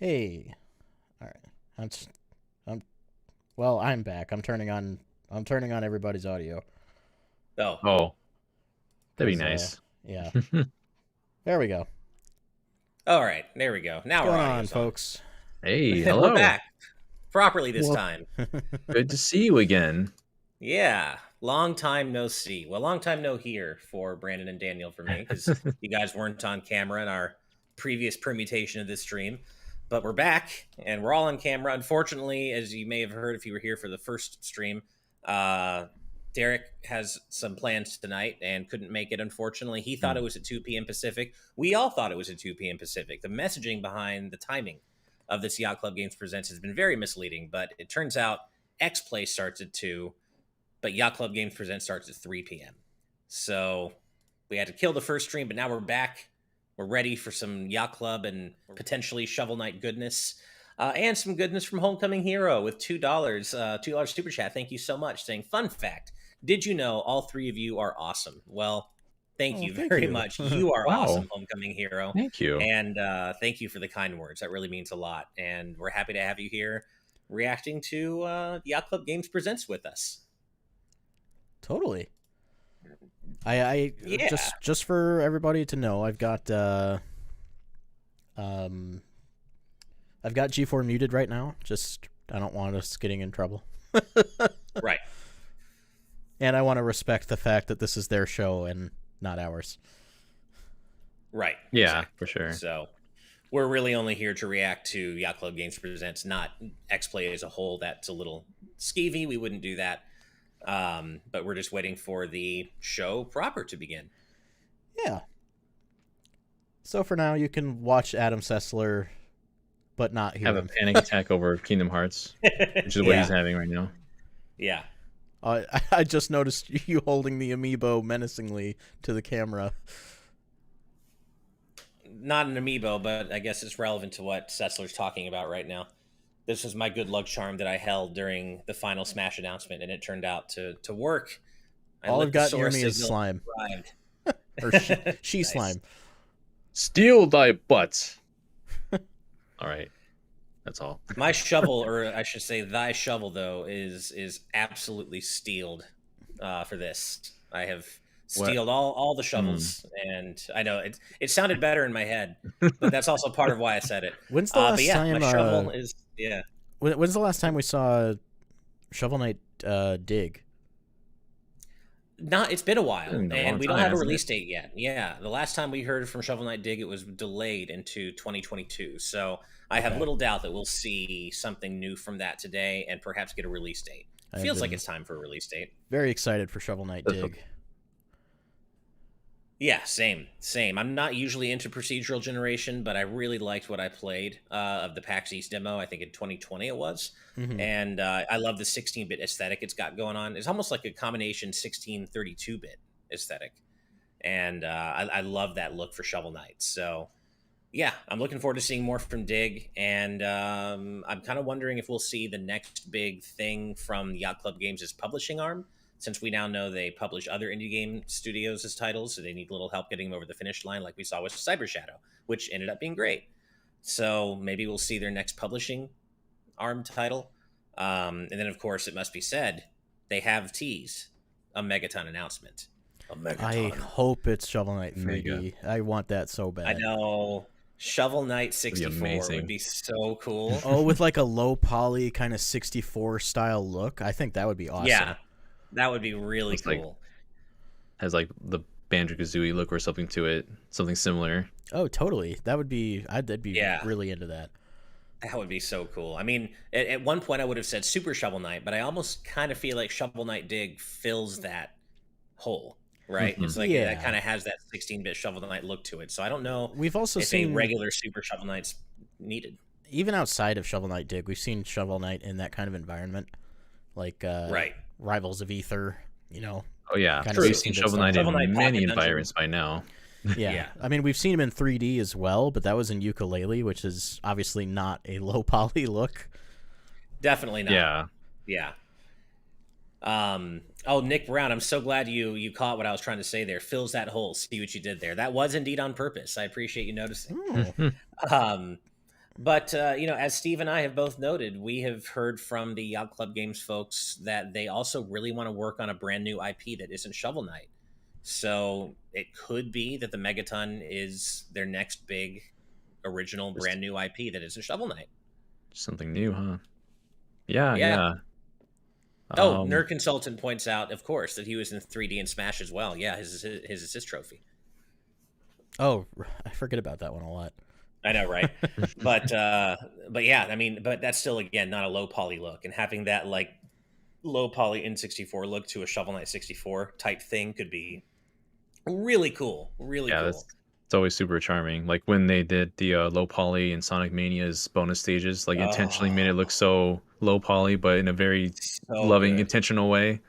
Hey, all right. I'm, s- I'm well. I'm back. I'm turning on everybody's audio. Oh, Oh, that'd be Cause nice. yeah. There we go. all right. There we go. What's Now our going on, audio's on. folks? Hey, We're hello. back properly this Well, time. good to see you again. Yeah, long time no see. Well, long time no hear for Brandon and Daniel for me because you guys weren't on camera in our previous permutation of this stream. But we're back and we're all on camera. Unfortunately, as you may have heard if you were here for the first stream, uh, Derek has some plans tonight and couldn't make it. Unfortunately, he thought it was at 2 p.m. Pacific. We all thought it was at 2 p.m. Pacific. The messaging behind the timing of this Yacht Club Games Presents has been very misleading, but it turns out X Play starts at 2, but Yacht Club Games Present starts at 3 p.m. So we had to kill the first stream, but now we're back. We're ready for some Yacht Club and potentially Shovel Knight goodness. And some goodness from Homecoming Hero with $2, $2 super chat. Thank you so much. Saying, fun fact, did you know all three of you are awesome? Well, thank Oh, you thank very you. much. You are Wow, awesome, Homecoming Hero. thank you. And thank you for the kind words. That really means a lot. And we're happy to have you here reacting to Yacht Club Games Presents with us. Totally. I Yeah. just for everybody to know, um I've got G4 muted right now. Just I don't want us getting in trouble. Right. And I want to respect the fact that this is their show and not ours. Right. Yeah, Exactly. for sure. So we're really only here to react to Yacht Club Games Presents, not X Play as a whole. That's a little skeevy. We wouldn't do that. But we're just waiting for the show proper to begin. Yeah. So for now, you can watch Adam Sessler, but not hear Have a him. panic attack over Kingdom Hearts, which is what he's Yeah. having right now. Yeah. I just noticed you holding the amiibo menacingly to the camera. Not an amiibo, but I guess it's relevant to what Setzler's talking about right now. This was my good luck charm that I held during the final Smash announcement, and it turned out to work. I All lit I've the got near source me is signal slime. and arrived. Or she Nice. slime. Steal thy butt. All right, that's all. My shovel, or I should say, thy shovel, though, is absolutely steeled for this. I have What? steeled all the shovels, and I know it sounded better in my head, but that's also part of why I said it. When's the But last yeah, my time? shovel is yeah. When's the last time we saw Shovel Knight dig? Not, it's been a while, Been a and long we don't time, have a hasn't release it? date yet. Yeah, the last time we heard from Shovel Knight Dig, it was delayed into 2022. So I have Okay. little doubt that we'll see something new from that today, and perhaps get a release date. I've Feels like been it's time for a release date. very excited for Shovel Knight That's dig. Yeah, same. I'm not usually into procedural generation, but I really liked what I played of the PAX East demo. I think in 2020 it was, Mhm. and I love the 16-bit aesthetic it's got going on. It's almost like a combination 16 32-bit aesthetic, and I love that look for Shovel Knight. So yeah, I'm looking forward to seeing more from Dig, and I'm kind of wondering if we'll see the next big thing from Yacht Club Games' publishing arm, since we now know they publish other indie game studios as titles, so they need a little help getting them over the finish line, like we saw with Cyber Shadow, which ended up being great. So maybe we'll see their next publishing arm title. And then, of course, it must be said, they have teased a Megaton announcement. A I Megaton. hope it's Shovel Knight Mega. 3D. I want that so I bad. know. Shovel Knight That'd be 64 amazing. would be so cool. Oh, with like a low poly kind of 64 style look. I think that would be awesome. Yeah, that would be really Looks like cool. has like the Banjo Kazooie look or something to it, something similar. Oh, totally. That would be. I'd be Yeah. really into that. That would be so cool. I mean, at one point I would have said Super Shovel Knight, but I almost kind of feel like Shovel Knight Dig fills that hole, right? Mhm. It's like Yeah. that kind of has that 16-bit Shovel Knight look to it. So I don't know We've also if a seen regular Super Shovel Knight's needed. even outside of Shovel Knight dig, we've seen Shovel Knight in that kind of environment, like Right. Rivals of Ether. You know. Oh yeah, Kinda we've 16-bit seen Shovel style. Knight Shovel Knight in Pocket many Dungeon. environments by now. Yeah. Yeah. I mean, we've seen him in 3D as well, but that was in Ukulele, which is obviously not a low poly look. Definitely not. Yeah, Yeah. Oh, Nick Brown, I'm so glad you caught what I was trying to say there. Fills that hole. See what you did there. That was indeed on purpose. I appreciate you noticing. Oh. Um, But as Steve and I have both noted, we have heard from the Yacht Club Games folks that they also really want to work on a brand new IP that isn't Shovel Knight. So it could be that the Megaton is their next big original Just brand new IP that isn't Shovel Knight. something new, huh? Yeah, Yeah. yeah. Oh, Um, Nerd Consultant points out, of course, that he was in 3D and Smash as well. Yeah, his assist trophy. Oh, I forget about that one a lot. I know, right? But yeah, I mean, but that's still again not a low poly look, and having that like low poly N64 look to a Shovel Knight 64 type thing could be really cool. Really yeah, cool. that's it's always super charming. Like when they did the low poly and Sonic Mania's bonus stages, like intentionally made it Oh, look so low poly, but in a very so loving, good. intentional way.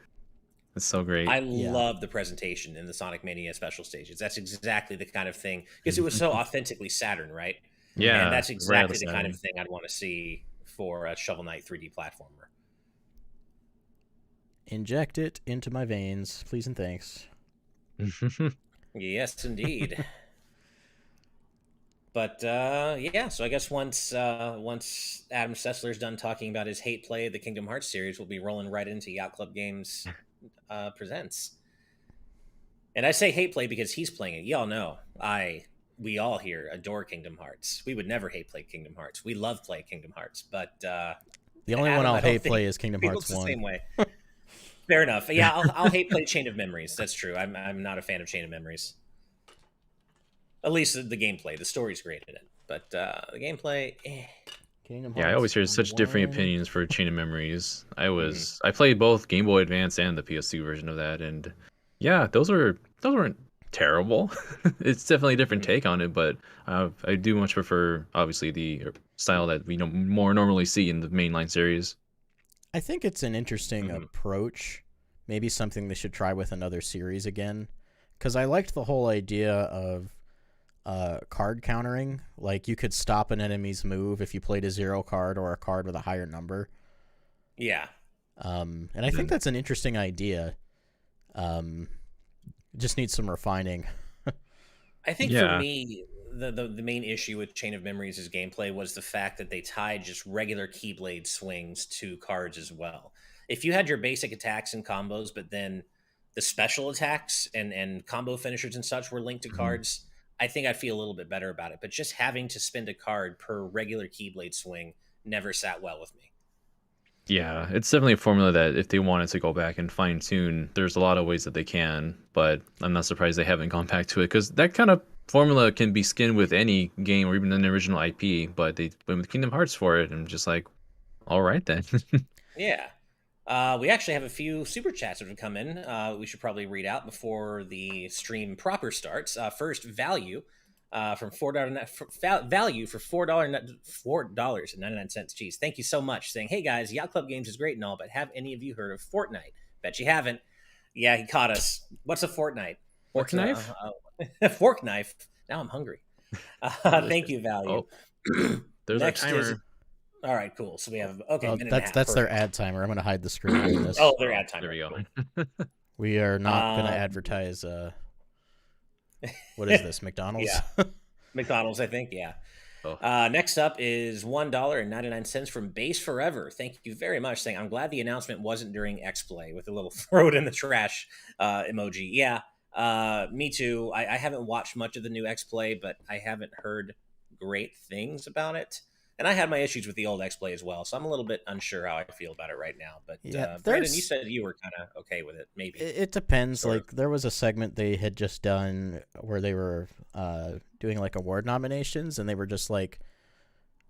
It's so great. I Yeah. love the presentation in the Sonic Mania special stages. That's exactly the kind of thing because it was so authentically Saturn, right? And Yeah, that's right out of exactly the kind of Saturn. thing I'd want to see for a Shovel Knight 3D platformer. Inject it into my veins, please and thanks. Yes, indeed. But yeah, so I guess once Adam Sessler's done talking about his hate play of the Kingdom Hearts series, we'll be rolling right into Yacht Club Games presents. And I say hate play because he's playing it. Y'all know we all here adore Kingdom Hearts. We would never hate play Kingdom Hearts. We love play Kingdom Hearts, but The only one Adam, I'll I don't hate think play is Kingdom feels Hearts the 1. same way. Fair enough. Yeah, I'll hate play Chain of Memories. That's true. I'm not a fan of Chain of Memories. At least the gameplay. The story's great in it, but the gameplay. Kingdom Yeah, I Hearts always hear such differing 1. opinions for Chain of Memories. Mhm. I played both Game Boy Advance and the PS2 version of that, and yeah, those weren't terrible. It's definitely a different Mhm. take on it, but I do much prefer obviously the style that we more normally see in the mainline series. I think it's an interesting Mhm. approach. Maybe something they should try with another series again. Because I liked the whole idea of card countering. Like you could stop an enemy's move if you played a 0 card or a card with a higher number. Yeah. And I think that's an interesting idea. Um, just needs some refining. I think for Yeah, me, the main issue with Chain of Memories' gameplay was the fact that they tied just regular Keyblade swings to cards as well. If you had your basic attacks and combos, but then the special attacks and combo finishers and such were linked to mhm. cards, I think I'd feel a little bit better about it. But just having to spend a card per regular Keyblade swing never sat well with me. Yeah, it's definitely a formula that if they wanted to go back and fine tune, there's a lot of ways that they can, but I'm not surprised they haven't gone back to it because that kind of formula can be skinned with any game or even an original IP, but they went with Kingdom Hearts for it. And I'm just like, all right then. Yeah. We actually have a few super chats that have come in. We should probably read out before the stream proper starts. First, value from value for $4.99. Geez, thank you so much. Saying, hey guys, Yacht Club Games is great and all, but have any of you heard of Fortnite? Bet you haven't. Yeah, he caught us. What's a Fortnite? Fork What's a, knife? fork knife? Now I'm hungry. Thank Delicious. you, value. Oh, there's our Next is timer. all right. Cool. So we have okay, Well, minute and a half. that's their Perfect. ad timer. I'm gonna hide the screen on Oh, this. they're Oh, ad there timer. we go. Cool. We are not gonna Um, advertise. What is this? McDonald's? yeah, McDonald's, I think. Yeah. Oh, Next up is $1.99 from Base Forever. Thank you very much. Saying, I'm glad the announcement wasn't during X Play with a little throw it in the trash emoji. Yeah, me too. I haven't watched much of the new X Play, but I haven't heard great things about it. And I had my issues with the old X Play as well, so I'm a little bit unsure how I feel about it right now. But Yeah, Brandon, you there's. said you were kind of okay with it, maybe, It depends. sort of. Like there was a segment they had just done where they were doing like award nominations, and they were just like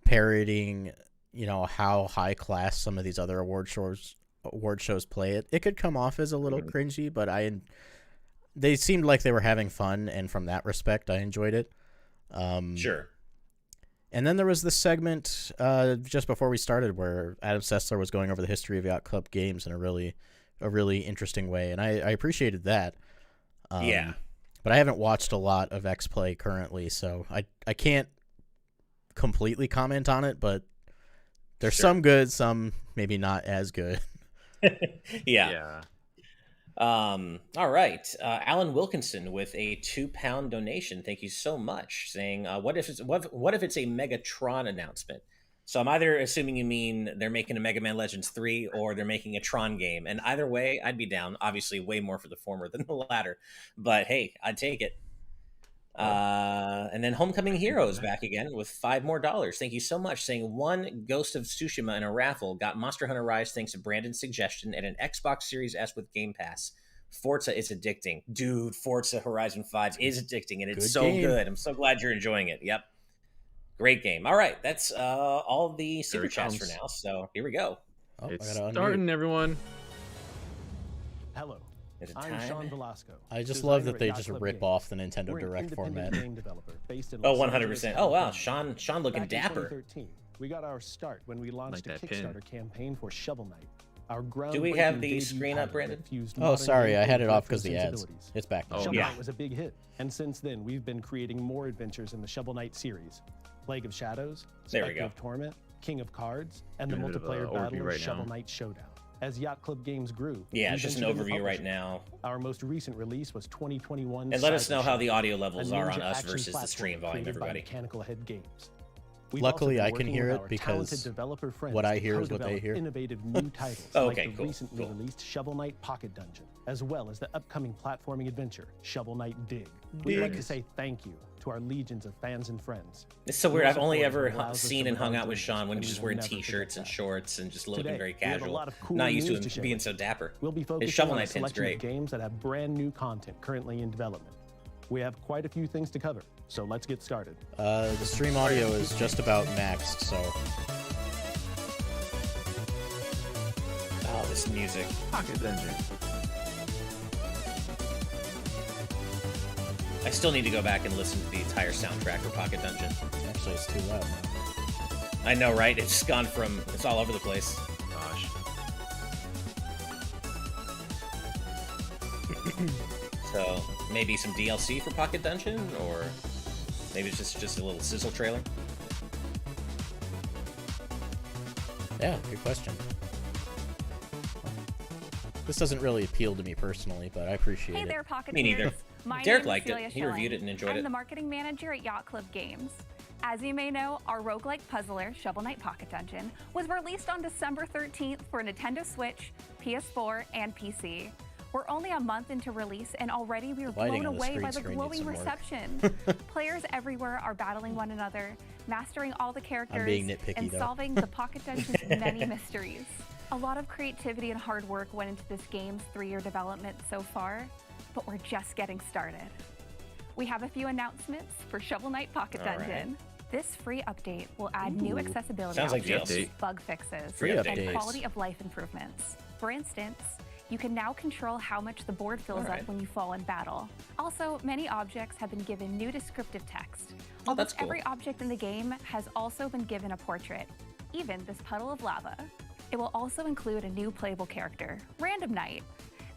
parodying, how high class some of these other award shows play it. It could come off as a little Mhm. cringy, but they seemed like they were having fun, and from that respect, I enjoyed it. Um, Sure. and then there was this segment just before we started where Adam Sessler was going over the history of Yacht Club Games in a really interesting way, and I appreciated that. Yeah. Um, but I haven't watched a lot of X Play currently, so I can't completely comment on it, but there's Sure. some good, some maybe not as good. Yeah. yeah. All right. Alan Wilkinson with a £2 donation. Thank you so much. Saying, what if it's a Megatron announcement? So I'm either assuming you mean they're making a Mega Man Legends 3 or they're making a Tron game. And either way, I'd be down. Obviously, way more for the former than the latter. But hey, I'd take it. And then Homecoming Heroes back again with $5 more. Thank you so much. Saying one Ghost of Tsushima in a raffle got Monster Hunter Rise thanks to Brandon's suggestion and an Xbox Series S with Game Pass. Forza is addicting. Dude, Forza Horizon 5 is addicting and it's so good. I'm so glad you're enjoying it. Yep. Great game. All right. That's all the super chats for now. So here we go. Oh, it's starting, everyone. Hello. I'm Sean Velasco. I just love that they just rip off the Nintendo Direct format. Oh, 100%. Oh, wow. Sean looking dapper. We got our start when we launched a Kickstarter campaign for Shovel Knight. Do we have the screen up, Brandon? Oh, sorry. I had it off because the ads. It's back now. Shovel Knight was a big hit. And since then, we've been creating more adventures in the Shovel Knight series. Plague of Shadows, Spectre of Torment, King of Cards, and the multiplayer battle of Shovel Knight Showdown. As Yacht Club Games grew, it's just an overview right now. Our most recent release was 2021. And let us know how the audio levels are on us versus the stream volume, everybody. Mechanical Head Games. Luckily, I can hear it because what I hear is what they hear. Innovative new titles like the recently released Shovel Knight Pocket Dungeon, as well as the upcoming platforming adventure Shovel Knight Dig. We'd like to say thank you to our legions of fans and friends. It's so weird. I've only ever seen and hung out with Sean when he's just wearing t-shirts and shorts and just looking very casual. Not used to him being so dapper. We'll be focusing on a selection of games that have brand new content currently in development. We have quite a few things to cover, so let's get started. The stream audio is just about maxed, so... Oh, this music. Pocket Dungeon. I still need to go back and listen to the entire soundtrack for Pocket Dungeon. Actually, it's too loud now. I know, right? It's gone from... It's all over the place. Gosh. So, maybe some DLC for Pocket Dungeon? Or maybe it's just a little sizzle trailer? Yeah, good question. This doesn't really appeal to me personally, but I appreciate it. Hey there, Pocket Me neither. Derek liked it. He reviewed it and enjoyed it. I'm the marketing manager at Yacht Club Games. As you may know, our roguelike puzzler, Shovel Knight Pocket Dungeon, was released on December 13th for Nintendo Switch, PS4, and PC. We're only a month into release, and already we were blown away by the glowing reception. Players everywhere are battling one another, mastering all the characters, and solving the Pocket Dungeon's many mysteries. A lot of creativity and hard work went into this game's 3-year development so far, but we're just getting started. We have a few announcements for Shovel Knight Pocket Dungeon. This free update will add new accessibility options, bug fixes, and quality of life improvements. For instance, you can now control how much the board fills up when you fall in battle. Also, many objects have been given new descriptive text. Almost every object in the game has also been given a portrait, even this puddle of lava. It will also include a new playable character, Random Knight.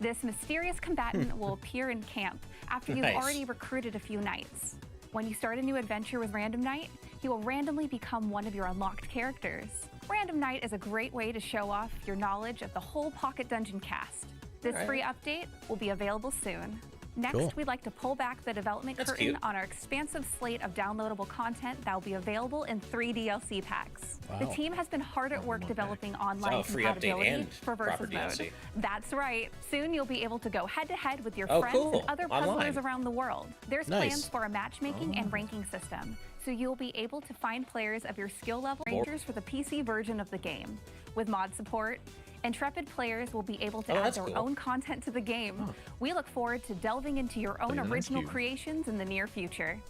This mysterious combatant will appear in camp after you've already recruited a few knights. When you start a new adventure with Random Knight, he will randomly become one of your unlocked characters. Random Knight is a great way to show off your knowledge of the whole Pocket Dungeon cast. This free update will be available soon. Next, we'd like to pull back the development curtain on our expansive slate of downloadable content that will be available in 3 DLC packs. The team has been hard at work developing online compatibility for Versus Mode. That's right. Soon you'll be able to go head-to-head with your friends and other puzzlers around the world. There's plans for a matchmaking and ranking system, so you'll be able to find players of your skill level rangers for the PC version of the game. With mod support, intrepid players will be able to add their own content to the game. We look forward to delving into your own original creations in the near future.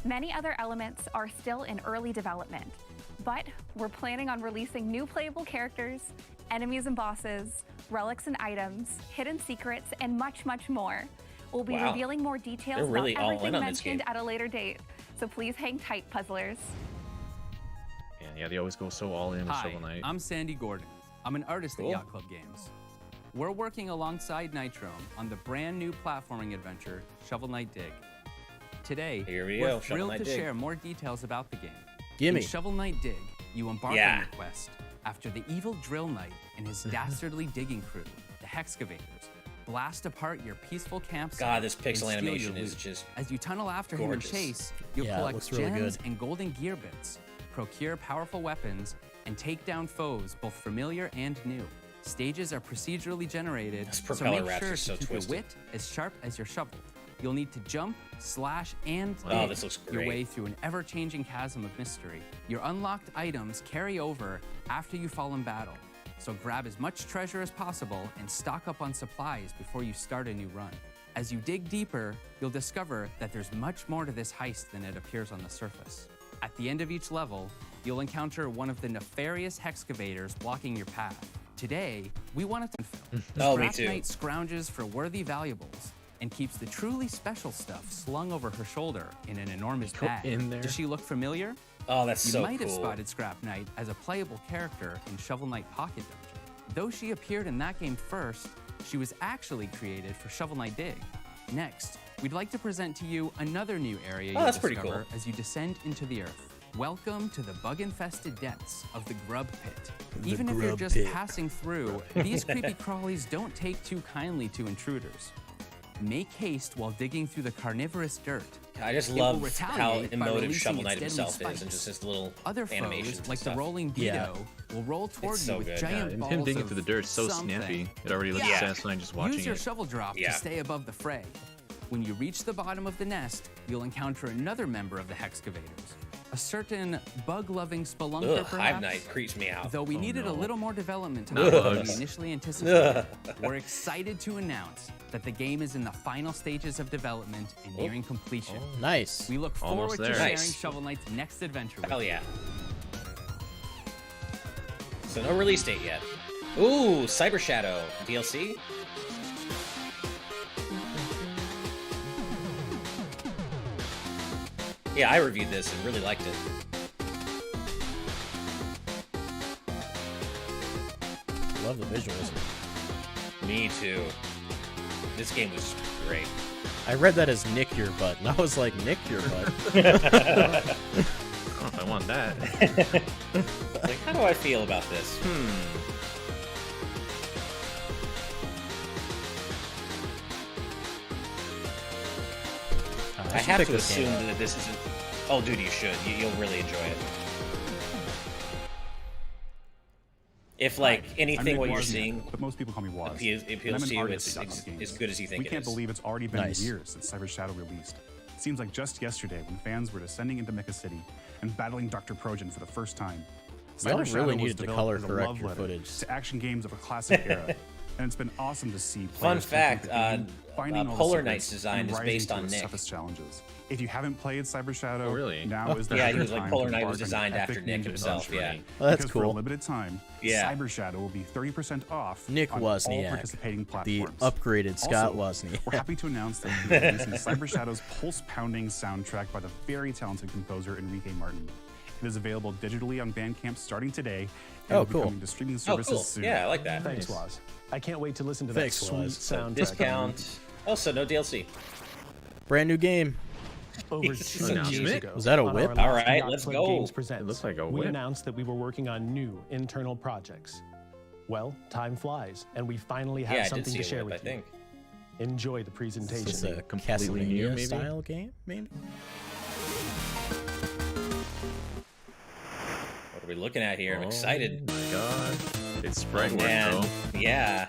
Many other elements are still in early development, but we're planning on releasing new playable characters, enemies and bosses, relics and items, hidden secrets, and much, much more. We'll be revealing more details about everything mentioned at a later date, so please hang tight, puzzlers. Yeah, they always go so all in with Shovel Knight. I'm Sandy Gordon. I'm an artist at Yacht Club Games. We're working alongside Nitro on the brand new platforming adventure, Shovel Knight Dig. Today, we're thrilled to share more details about the game. In Shovel Knight Dig, you embark on your quest after the evil Drill Knight and his dastardly digging crew, the Hexcavators, blast apart your peaceful campsite. God, this pixel animation is just As you tunnel after gorgeous. him and chase, you'll collect gems and golden gear bits, procure powerful weapons, and take down foes, both familiar and new. Stages are procedurally generated, so make sure to keep your wit as sharp as your shovel. You'll need to jump, slash, and dig your way through an ever-changing chasm of mystery. Your unlocked items carry over after you fall in battle, so grab as much treasure as possible and stock up on supplies before you start a new run. As you dig deeper, you'll discover that there's much more to this heist than it appears on the surface. At the end of each level, you'll encounter one of the nefarious hexcavators blocking your path. Today, we wanted to film. Me too. Knight scrounges for worthy valuables and keeps the truly special stuff slung over her shoulder in an enormous bag. Does she look familiar? Oh, that's so cool. You might have spotted Scrap Knight as a playable character in Shovel Knight Pocket Dungeon. Though she appeared in that game first, she was actually created for Shovel Knight Dig. Next, we'd like to present to you another new area you'll discover as you descend into the earth. Welcome to the bug-infested depths of the Grub Pit. Even if you're just passing through, these creepy crawlies don't take too kindly to intruders. Make haste while digging through the carnivorous dirt. I just love how emotive Shovel Knight himself is, and just his little animations. Foes, like the rolling Beto, will roll toward you with giant balls him digging through the dirt is so snappy. It already looks satisfying just watching it. Use your shovel drop to stay above the fray. When you reach the bottom of the nest, you'll encounter another member of the Hexcavators. A certain bug-loving spelunker, perhaps? Hive Knight creeps me out. Though we needed a little more development time than we initially anticipated, we're excited to announce that the game is in the final stages of development and nearing completion. Nice. We look forward to sharing Shovel Knight's next adventure with you. Hell yeah. So no release date yet. Ooh, Cyber Shadow DLC? Yeah, I reviewed this and really liked it. Love the visuals. Me too. This game was great. I read that as Nick Your Butt, and I was like, Nick Your Butt? I don't know if I want that. Like, how do I feel about this? I have to assume that this isn't... Oh, dude, you should. You'll really enjoy it. If, like, anything what you're seeing but most people call me Waz. appeals to you, it's as good as you think it is. We can't believe it's already been years since Cyber Shadow released. It seems like just yesterday when fans were descending into Mecha City and battling Dr. Progen for the first time. Y'all really needed to color correct your footage. To action games of a classic era. And it's been awesome to see. Fun fact, Polar Knight's design is based on Nick. Challenges. If you haven't played Cyber Shadow, now is the he was like Polar Knight was designed after Nick himself. Yeah, well, that's cool. For a limited time, yeah. Cyber Shadow will be 30% off. Nick on Wozniak, all participating platforms. The upgraded Scott Wozniak. We're happy to announce that we're releasing Cyber Shadow's pulse-pounding soundtrack by the very talented composer Enrique Martin. It is available digitally on Bandcamp starting today. And will be coming to streaming services soon. Yeah, I like that. Thanks, Waz. I can't wait to listen to that sweet soundtrack. Discount. Also, no DLC. Brand new game. Over 2 years ago. Was that a whip? All right, let's go. It looks like a whip. We announced that we were working on new internal projects. Well, time flies, and we finally have something to share with you. Enjoy the presentation. Is this a completely new style game, maybe? What are we looking at here? I'm excited. Oh my god. It's sprite work, though. Yeah.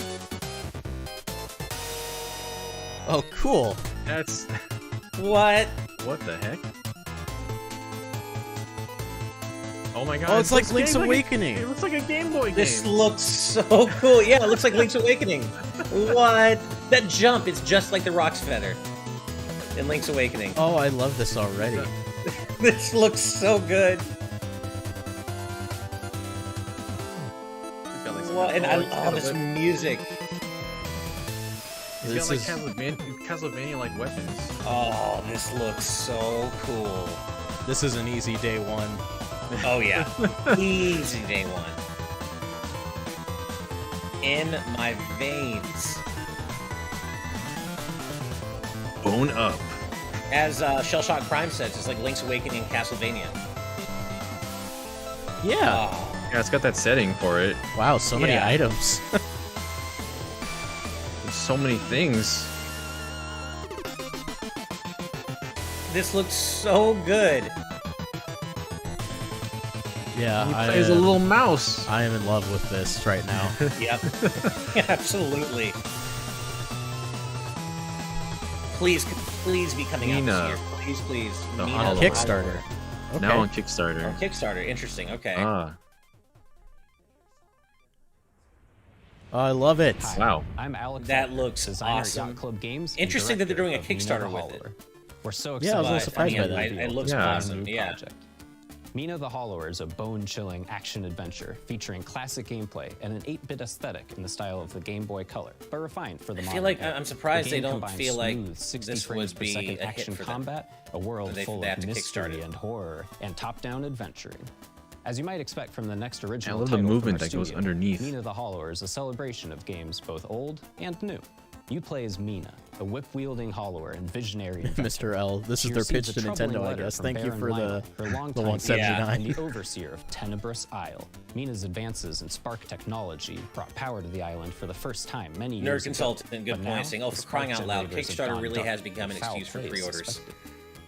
Oh, cool. That's... What? What the heck? Oh my god. Oh, it's like Link's Awakening. It looks like a Game Boy game. This looks so cool. Yeah, it looks like Link's Awakening. What? That jump, it's just like the Rock's Feather in Link's Awakening. Oh, I love this already. This looks so good. What? And I love this music. He's got like Castlevania-like weapons. Oh, this looks so cool. This is an easy day one. Oh yeah, easy day one. In my veins. Bone up. As Shellshock Prime says, it's like Link's Awakening in Castlevania. Yeah. Yeah, it's got that setting for it. Wow, so many items. so many things. This looks so good. Yeah, he plays a little mouse. I am in love with this right now. Yep. Absolutely. Please be coming out this year. Please. On Kickstarter. Okay. Now on Kickstarter. On Kickstarter. Interesting. Okay. Ah. Oh, I love it. Hi, wow. I'm Alex. That looks designer awesome. At Yacht Club Games. Interesting that they're doing a Kickstarter with it. We're so excited. Yeah, I was a little surprised by that. It looks awesome. Yeah. Project. Mina the Hollower is a bone-chilling action adventure featuring classic gameplay and an 8-bit aesthetic in the style of the Game Boy Color, but refined for the modern. I feel like era. I'm surprised they don't feel like smooth, 60 this frames would per be second a action hit for combat, a world full of mystery and horror, and top-down adventuring. As you might expect from the next original I love the title movement from our that goes studio, underneath. Mina the Hollower is a celebration of games both old and new. You play as Mina, a whip-wielding hollower and visionary Mr. L. This is their pitch to Nintendo, I guess. Thank you for the 179. The overseer of Tenebrous Isle. Mina's advances in spark technology brought power to the island for the first time many years Nerd Consultant, good point, saying, oh, for crying out loud, Kickstarter really has become an excuse for pre-orders.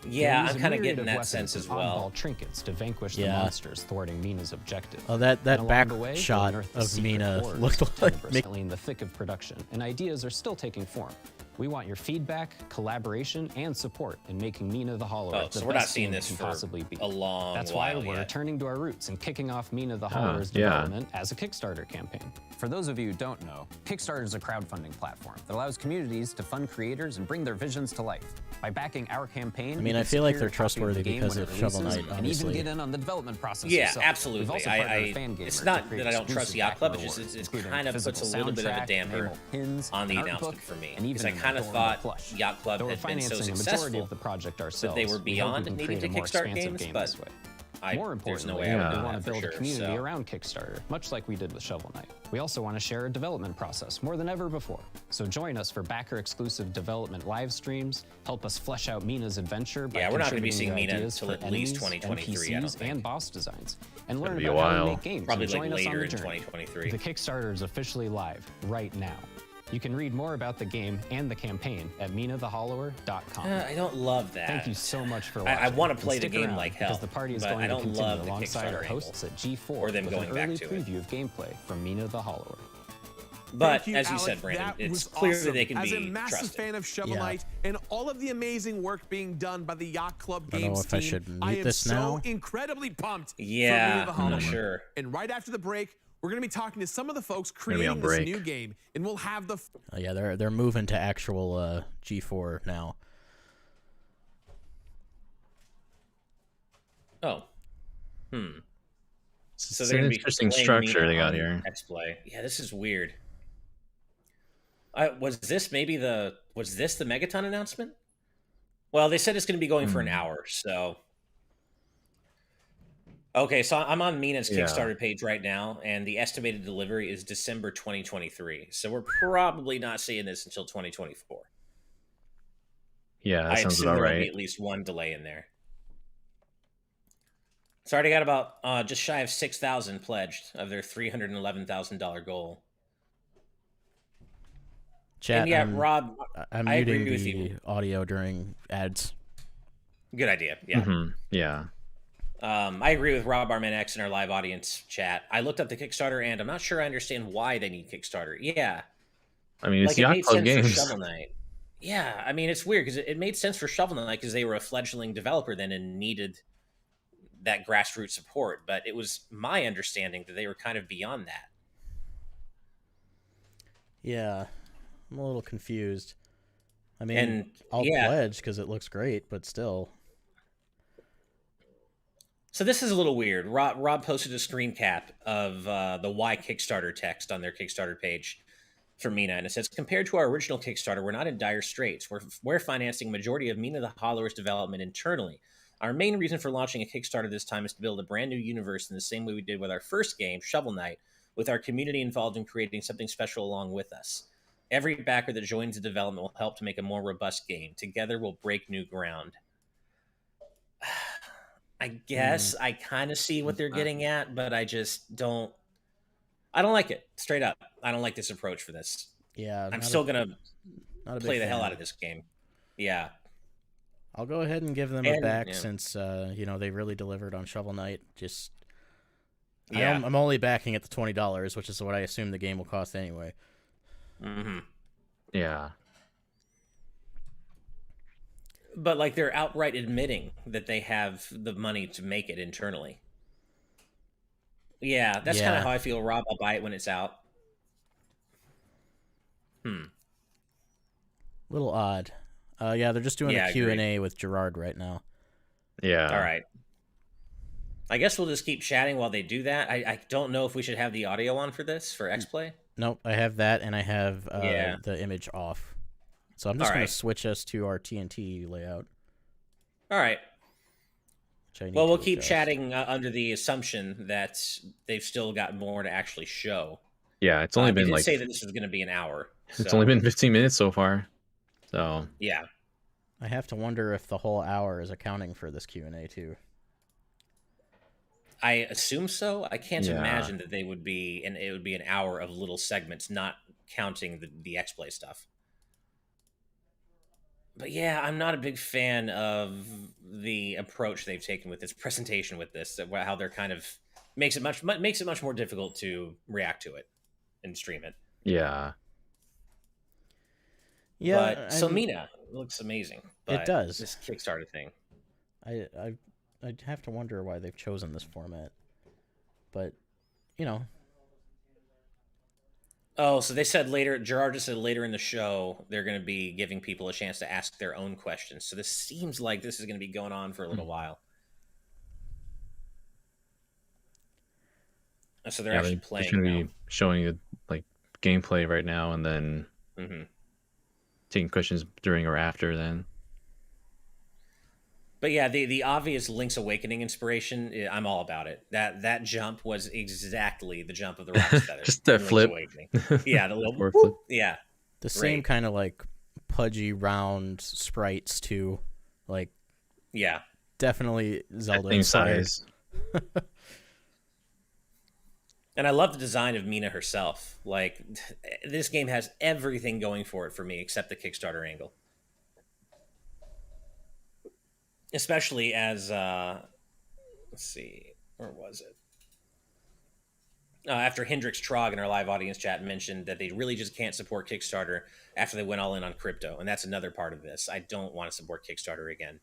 Yeah, I'm kind of getting that sense as well. Trinkets to vanquish the monsters thwarting Mina's objective. Oh, that back shot of Mina looked like in the thick of production, and ideas are still taking form. We want your feedback, collaboration, and support in making Mina the Hollower the so we're not best seeing game this can for possibly be. a long That's while why we're yet. returning to our roots and kicking off Mina the Hollower's development as a Kickstarter campaign. For those of you who don't know, Kickstarter is a crowdfunding platform that allows communities to fund creators and bring their visions to life. By backing our campaign, I mean, I feel like they're trustworthy because of Shovel Knight, and even get in on the development process. Yeah, yourself. absolutely. We've also partnered with Fangamer It's not to create that I don't trust exclusive Yacht Club, backer it's just awards, it including kind of puts a physical little bit of a soundtrack, damper enamel pins, on the an art announcement book, for me. and Because I even kind of an thought adorable plush. Yacht Club Though we're had been so financing a majority successful of the project ourselves, that they were we hope beyond we can needing create to a more kickstart expansive games, game but this way. there's More no importantly, way I we would want to do build that a for community sure. around Kickstarter, much like we did with Shovel Knight. We also want to share a development process more than ever before. So join us for backer-exclusive development live streams, help us flesh out Mina's adventure by we're not going to be contributing seeing your Mina ideas until for at least enemies, 2023, I don't NPCs, think. and boss designs, and learn be a about how while. we make games. Probably and like join us on later the in journey. 2023. The Kickstarter is officially live right now. You can read more about the game and the campaign at minathehollower.com. I don't love that. Thank you so much for watching. I want to play And the stick game around, like hell, because the party is but going I to don't continue love the alongside our Kickstarter hosts at G4 or them with going an back early to it. preview of gameplay from Mina the Hollower. But you, as you Alex, said, Brandon, that it's was clear awesome. that they can As be a massive trusted. fan of Shovel Knight and all of the amazing work being done by the Yacht Club I don't know Games if I team, should mute I am this so now. incredibly pumped for Yeah, Mina the I'm not Hollower. sure. And right after the break, we're going to be talking to some of the folks Maybe creating I'll this break. new game, and we'll have the Yeah, they're moving to actual G4 now. Oh. So they're an gonna be interesting playing structure Mina they got on here. X-Play. Yeah, this is weird. Was this the Megaton announcement? Well, they said it's going to be going for an hour, so. Okay, so I'm on Mina's Kickstarter page right now, and the estimated delivery is December 2023. So we're probably not seeing this until 2024. Yeah, that I sounds assume about there will be right. at least one delay in there. So I already got about just shy of 6,000 pledged of their $311,000 goal. Chat, And yeah, Rob, I'm I muting agree with the you. audio during ads. Good idea. Yeah. Yeah. I agree with Rob Arman X in our live audience chat. I looked up the Kickstarter, and I'm not sure I understand why they need Kickstarter. Yeah. I mean, it's it Yacht made Club sense for Games. Shovel Knight. Yeah, I mean, it's weird because it made sense for Shovel Knight because they were a fledgling developer then and needed that grassroots support. But it was my understanding that they were kind of beyond that. Yeah, I'm a little confused. I mean, And, I'll yeah. pledge because it looks great, but still. So this is a little weird. Rob posted a screen cap of the Why Kickstarter text on their Kickstarter page for Mina, and it says, compared to our original Kickstarter, we're not in dire straits. We're financing a majority of Mina the Hollower's development internally. Our main reason for launching a Kickstarter this time is to build a brand new universe in the same way we did with our first game, Shovel Knight, with our community involved in creating something special along with us. Every backer that joins the development will help to make a more robust game. Together, we'll break new ground. I guess I kind of see what they're getting at, but I just don't. I don't like it. Straight up, I don't like this approach for this. Yeah, I'm still gonna play the hell out of this game. Yeah. I'll go ahead and give them a back since they really delivered on Shovel Knight. Just I'm only backing at the $20, which is what I assume the game will cost anyway. Mm-hmm. Yeah. But like they're outright admitting that they have the money to make it internally. Yeah, that's kind of how I feel, Rob. I'll buy it when it's out. Little odd. They're just doing a Q&A with Gerard right now. Yeah. All right. I guess we'll just keep chatting while they do that. I don't know if we should have the audio on for this, for X-Play. Nope, I have that, and I have the image off. So I'm just going to switch us to our TNT layout. All right. Well, we'll keep chatting under the assumption that they've still got more to actually show. Yeah, it's only been like... say that this is going to be an hour. It's only been 15 minutes so far. So... Yeah. I have to wonder if the whole hour is accounting for this Q&A, too. I assume so. I can't imagine that they would be, and it would be an hour of little segments, not counting the X-Play stuff. But yeah, I'm not a big fan of the approach they've taken with this presentation. With this, how they're kind of makes it much more difficult to react to it and stream it. Yeah. Yeah. But so Mina looks amazing. But it does. This Kickstarter thing. I'd have to wonder why they've chosen this format. But, Oh, so they said later, Gerard just said later in the show, they're going to be giving people a chance to ask their own questions. So this seems like this is going to be going on for a little while. So they're actually playing. They're going to be showing you like gameplay right now and then taking questions during or after then. But yeah, the obvious Link's Awakening inspiration, I'm all about it. That jump was exactly the jump of the Rock's Feather. Just that flip. Yeah, the little flip. Yeah. The same kind of like pudgy round sprites too. Like definitely Zelda inspired. Size. And I love the design of Mina herself. Like this game has everything going for it for me except the Kickstarter angle. Especially as, let's see, where was it? After Hendrix Trog in our live audience chat mentioned that they really just can't support Kickstarter after they went all in on crypto. And that's another part of this. I don't want to support Kickstarter again.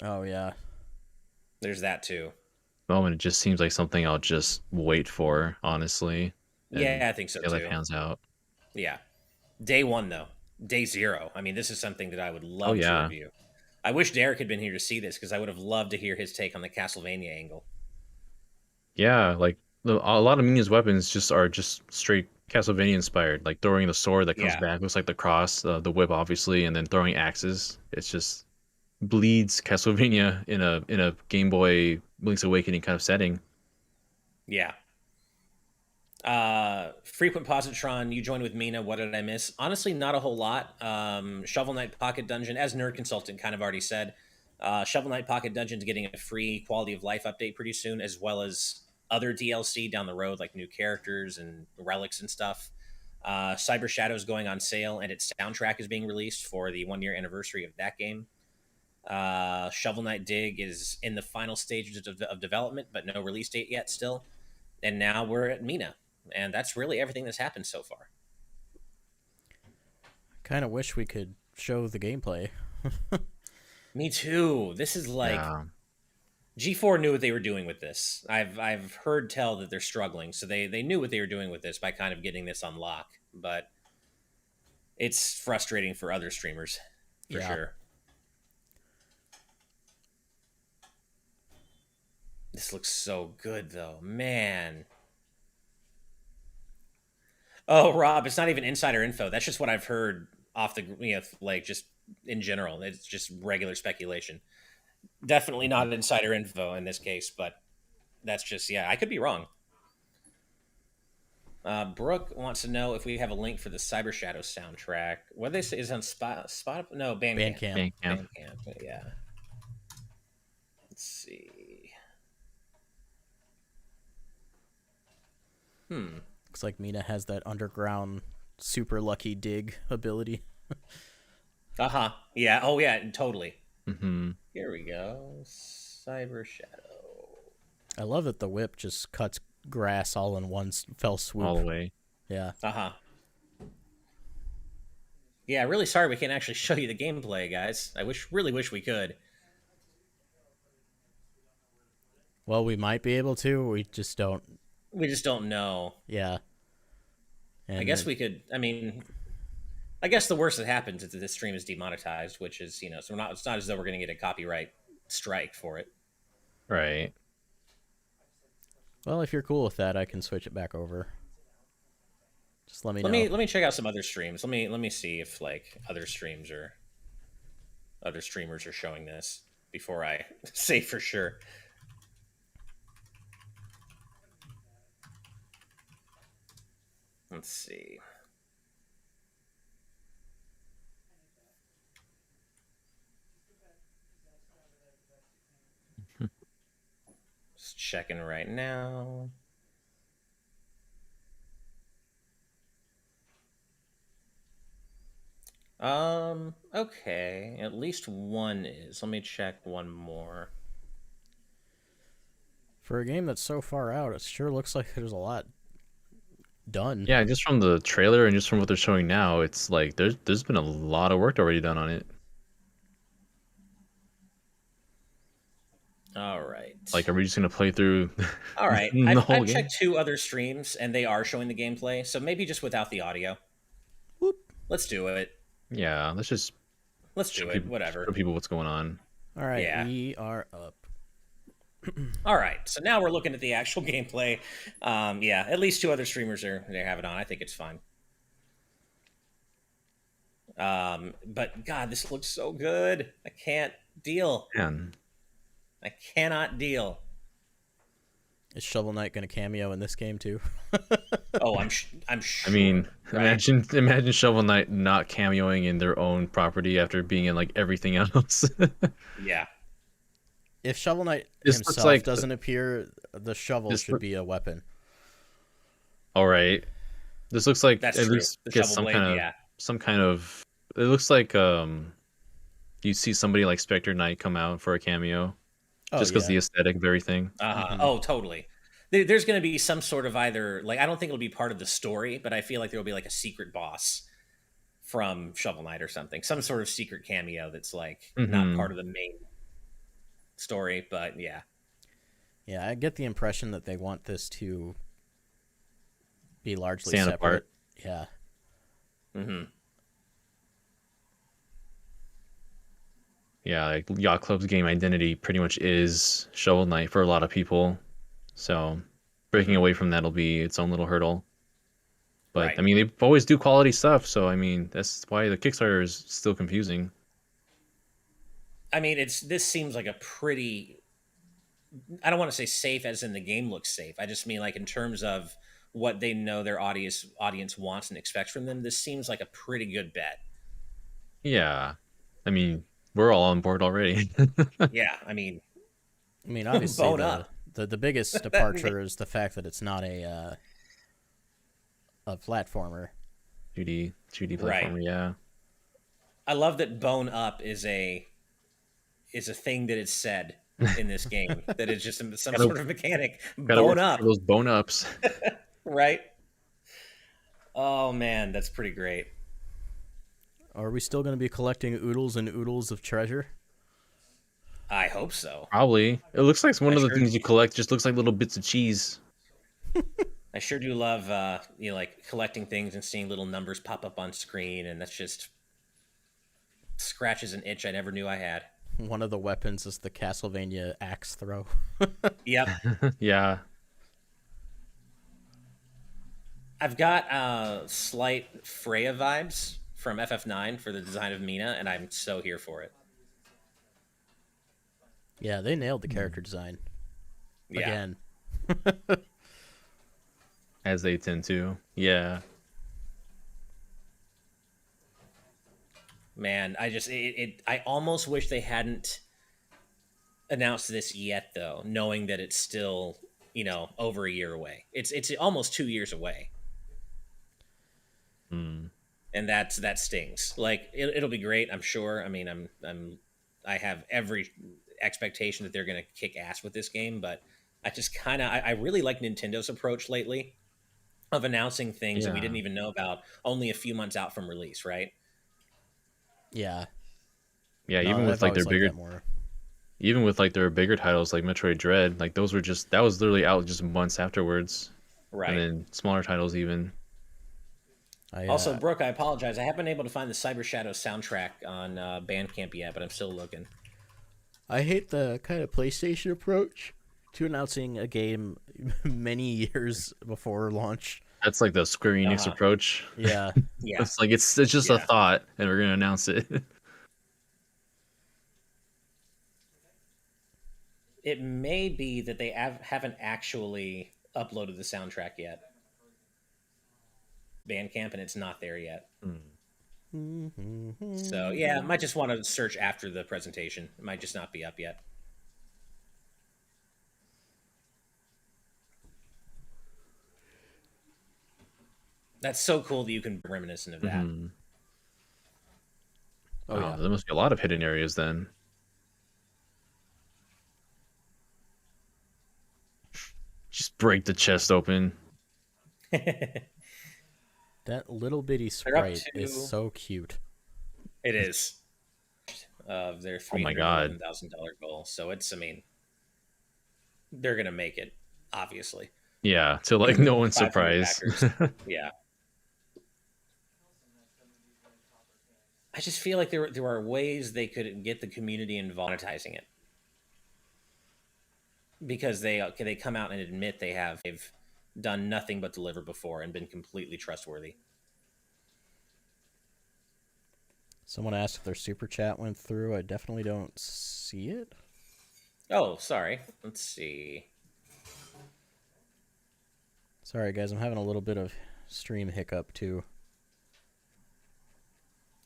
Oh, yeah. There's that, too. Well, and it just seems like something I'll just wait for, honestly. Yeah, I think so, too. That pans out. Yeah. Day one, though. Day zero. I mean, this is something that I would love to review. I wish Derek had been here to see this because I would have loved to hear his take on the Castlevania angle. Yeah, like a lot of Mina's weapons are just straight Castlevania inspired. Like throwing the sword that comes back looks like the cross, the whip obviously, and then throwing axes. It's just bleeds Castlevania in a Game Boy Link's Awakening kind of setting. Yeah. Frequent Positron, you joined with Mina. What did I miss? Honestly, not a whole lot. Shovel Knight Pocket Dungeon, as Nerd Consultant kind of already said, Shovel Knight Pocket Dungeon is getting a free quality of life update pretty soon, as well as other DLC down the road, like new characters and relics and stuff. Cyber Shadow's going on sale, and its soundtrack is being released for the 1-year anniversary of that game. Shovel Knight Dig is in the final stages of development, but no release date yet still. And now we're at Mina. And that's really everything that's happened so far. Kind of wish we could show the gameplay. Me too. This is like G4 knew what they were doing with this. I've heard tell that they're struggling, so they knew what they were doing with this by kind of getting this on lock. But it's frustrating for other streamers, for sure. This looks so good, though, man. Oh, Rob, it's not even insider info. That's just what I've heard off the, like just in general. It's just regular speculation. Definitely not insider info in this case, but that's just, I could be wrong. Brooke wants to know if we have a link for the Cyber Shadow soundtrack. What do they say is on Spot? No, Bandcamp. Bandcamp. Yeah. Let's see. Looks like Mina has that underground super lucky dig ability. Yeah. Oh yeah. Totally. Mm-hmm. Here we go. Cyber Shadow. I love that the whip just cuts grass all in one fell swoop. All the way. Yeah. Yeah. Really sorry we can't actually show you the gameplay, guys. I really wish we could. Well, we might be able to. We just don't. We just don't know. Yeah. And I guess we could. I mean, I guess the worst that happens is that this stream is demonetized, which is, you know, so it's not as though we're going to get a copyright strike for it. Right. Well, if you're cool with that, I can switch it back over. Just let me know. Let me check out some other streams. Let me see if like other streamers are showing this before I say for sure. Let's see. Just checking right now. Okay. At least one is. Let me check one more. For a game that's so far out, it sure looks like there's a lot done. Yeah, just from the trailer and just from what they're showing now, it's like there's been a lot of work already done on it. All right. Like, are we just gonna play through? All right. I've checked 2 other streams, and they are showing the gameplay. So maybe just without the audio. Whoop. Let's do it. Yeah, let's do it. Whatever. Show people what's going on. All right. Yeah. We are up. All right. So now we're looking at the actual gameplay. Yeah. At least 2 other streamers they have it on. I think it's fine. But God, this looks so good. I can't deal. Man. I cannot deal. Is Shovel Knight going to cameo in this game too? Oh, I'm sure. I mean, right? imagine Shovel Knight not cameoing in their own property after being in like everything else. Yeah. If Shovel Knight This himself looks like doesn't appear, the shovel should be a weapon. All right. This looks like That's at true. least The get shovel some blade, kind of yeah. some kind of. It looks like you see somebody like Spectre Knight come out for a cameo, just because the aesthetic of everything. Oh, totally. There's going to be some sort of either like I don't think it'll be part of the story, but I feel like there will be like a secret boss from Shovel Knight or something, some sort of secret cameo that's like not part of the main story. But yeah, I get the impression that they want this to be largely stand separate. apart. Yeah. Mm-hmm. Yeah, like Yacht Club's game identity pretty much is Shovel Knight for a lot of people. So breaking away from that will be its own little hurdle. But right. I mean, they always do quality stuff, so I mean, that's why the Kickstarter is still confusing. I mean, this seems like a pretty, I don't want to say safe as in the game looks safe. I just mean like in terms of what they know their audience wants and expects from them, this seems like a pretty good bet. Yeah. I mean, we're all on board already. Yeah, I mean obviously the biggest departure is the fact that it's not a platformer. 2D platformer, right. Yeah. I love that bone up is a thing that is said in this game. That is just some sort of mechanic. Bone up. Those bone ups. Right. Oh man, that's pretty great. Are we still going to be collecting oodles and oodles of treasure? I hope so. Probably. It looks like one of the things you collect just looks like little bits of cheese. I sure do love like collecting things and seeing little numbers pop up on screen, and that's just scratches an itch I never knew I had. One of the weapons is the Castlevania axe throw. Yep. Yeah. I've got slight Freya vibes from FF9 for the design of Mina, and I'm so here for it. Yeah, they nailed the character design. Yeah. Again. As they tend to. Yeah. Man, I almost wish they hadn't announced this yet, though, knowing that it's still, over a year away. It's almost 2 years away. and that stings. Like it'll be great, I'm sure. I mean, I have every expectation that they're going to kick ass with this game, but I just I really like Nintendo's approach lately of announcing things that we didn't even know about only a few months out from release, right? Yeah. Yeah, no, even with like their bigger, even with like their bigger titles like Metroid Dread, like those were that was literally out just months afterwards, right? And then smaller titles even. Also, Brooke, I apologize. I haven't been able to find the Cyber Shadow soundtrack on Bandcamp yet, but I'm still looking. I hate the kind of PlayStation approach to announcing a game many years before launch. That's like the Square Enix approach. Yeah. Yeah. It's like it's just a thought, and we're gonna announce it. It may be that they haven't actually uploaded the soundtrack yet. Bandcamp, and it's not there yet. So yeah, I might just want to search after the presentation. It might just not be up yet. That's so cool that you can be reminiscent of that. Oh yeah, there must be a lot of hidden areas then. Just break the chest open. That little bitty sprite is so cute. It is. Of their $311,000 goal. So it's, I mean, they're going to make it, obviously. Yeah, to like no one's surprise. Yeah. I just feel like there are ways they could get the community involved in monetizing it. Because they come out and admit they've done nothing but deliver before and been completely trustworthy. Someone asked if their super chat went through. I definitely don't see it. Oh, sorry. Let's see. Sorry, guys. I'm having a little bit of stream hiccup, too.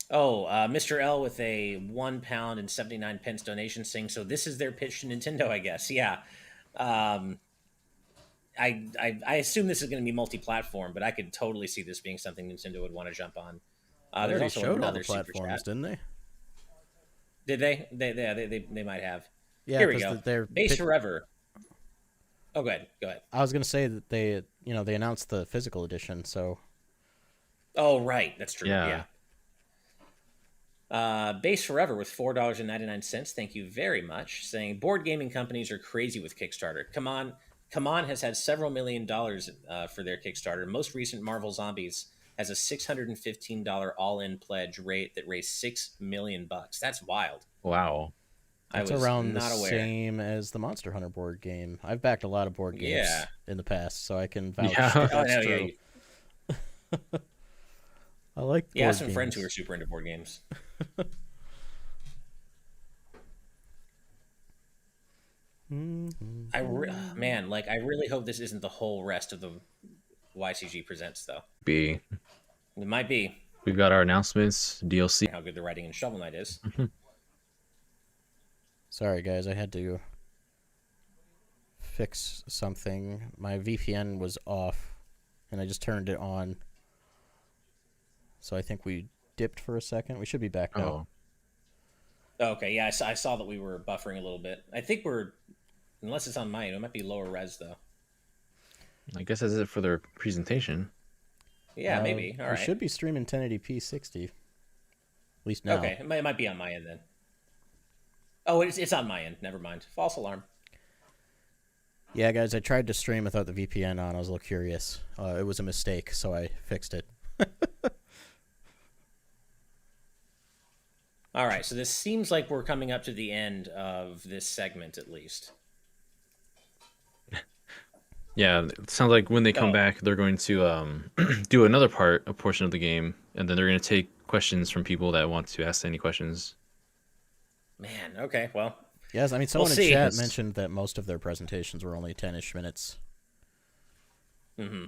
Oh, Mr. L with a £1.79 donation saying, so this is their pitch to Nintendo, I guess. Yeah. I assume this is going to be multi-platform, but I could totally see this being something Nintendo would want to jump on. There's also showed another platforms, didn't they? Did they? They might have. Yeah, here we go. Base Forever. Oh, go ahead. I was going to say that they announced the physical edition, so. Oh, right. That's true. Yeah. Base Forever with $4.99. Thank you very much. Saying board gaming companies are crazy with Kickstarter. Come on has had several $1 million for their Kickstarter. Most recent Marvel Zombies has a $615 all-in pledge rate that raised $6 million. That's wild. Wow. That's around the same as the Monster Hunter board game. I've backed a lot of board games in the past, so I can vouch that that's true. I like I have some friends who are super into board games. I really hope this isn't the whole rest of the YCG Presents, though. It might be. We've got our announcements, DLC. How good the writing in Shovel Knight is. Sorry, guys, I had to fix something. My VPN was off, and I just turned it on. So I think we dipped for a second. We should be back now. Okay, yeah, I saw that we were buffering a little bit. I think unless it's on mine, it might be lower res, though. I guess that's it for their presentation. Yeah, maybe. All right. We should be streaming 1080p 60. At least now. Okay, it might be on my end then. Oh, it's on my end. Never mind. False alarm. Yeah, guys, I tried to stream without the VPN on. I was a little curious. It was a mistake, so I fixed it. All right, so this seems like we're coming up to the end of this segment, at least. Yeah, it sounds like when they come back, they're going to do another a portion of the game, and then they're going to take questions from people that want to ask any questions. Man, okay, well. Yes, I mean, someone in chat mentioned that most of their presentations were only 10-ish minutes. Mm-hmm.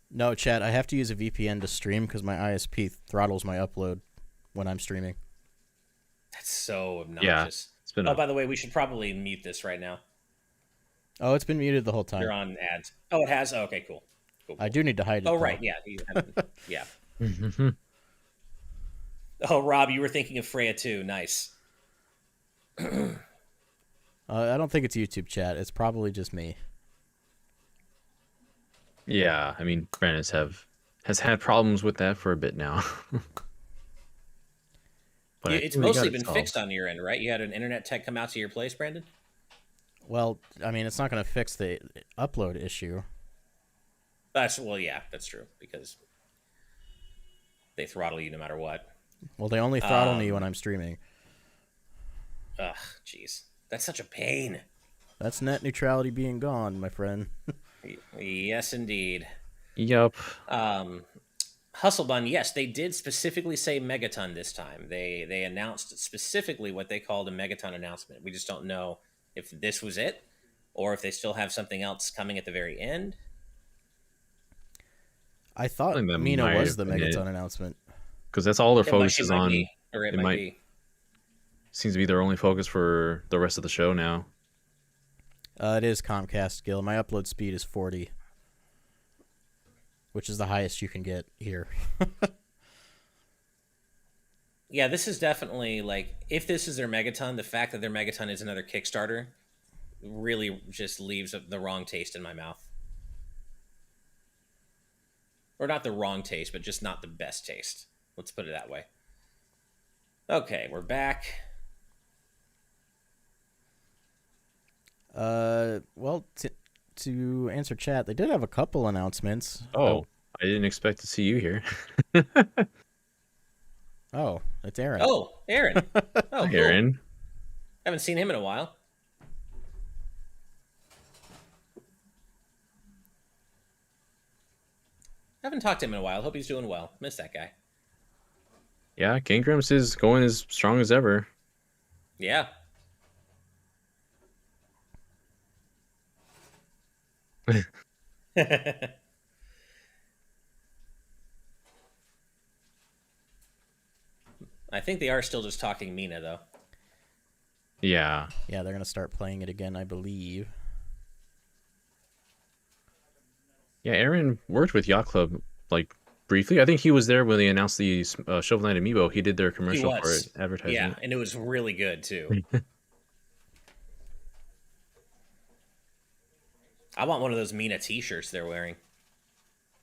No, chat, I have to use a VPN to stream because my ISP throttles my upload when I'm streaming. That's so obnoxious. Yeah, by the way, we should probably mute this right now. Oh, it's been muted the whole time. You're on ads. Oh, it has? Oh, okay, cool. I do need to hide it. Oh, right, yeah. Yeah. Oh, Rob, you were thinking of Freya too. Nice. I don't think it's YouTube chat. It's probably just me. Yeah, I mean, Brandon has had problems with that for a bit now. But it's mostly been fixed on your end, right? You had an internet tech come out to your place, Brandon? Well, I mean, it's not going to fix the upload issue. Yeah, that's true, because they throttle you no matter what. Well, they only throttle me when I'm streaming. Ugh, jeez. That's such a pain. That's net neutrality being gone, my friend. Yes, indeed. Yup. Hustlebun, yes, they did specifically say megaton this time. They announced specifically what they called a megaton announcement. We just don't know if this was it or if they still have something else coming at the very end. I thought Mina was the megaton announcement. Because that's all their focus is on. It might be. Seems to be their only focus for the rest of the show now. It is Comcast skill. My upload speed is 40. Which is the highest you can get here. Yeah, this is definitely, like, if this is their megaton, the fact that their megaton is another Kickstarter really just leaves the wrong taste in my mouth. Or not the wrong taste, but just not the best taste. Let's put it that way. Okay, we're back. Well, to answer chat, they did have a couple announcements. Oh, I didn't expect to see you here. Oh, it's Aaron. Oh, Aaron. Oh, cool. Aaron. Haven't seen him in a while. Haven't talked to him in a while. Hope he's doing well. Miss that guy. Yeah, Kingrims is going as strong as ever. Yeah. I think they are still just talking Mina, though. Yeah. Yeah, they're going to start playing it again, I believe. Yeah, Aaron worked with Yacht Club, like, briefly. I think he was there when they announced the Shovel Knight amiibo. He did their commercial for it, advertising. Yeah, and it was really good, too. I want one of those Mina t-shirts they're wearing.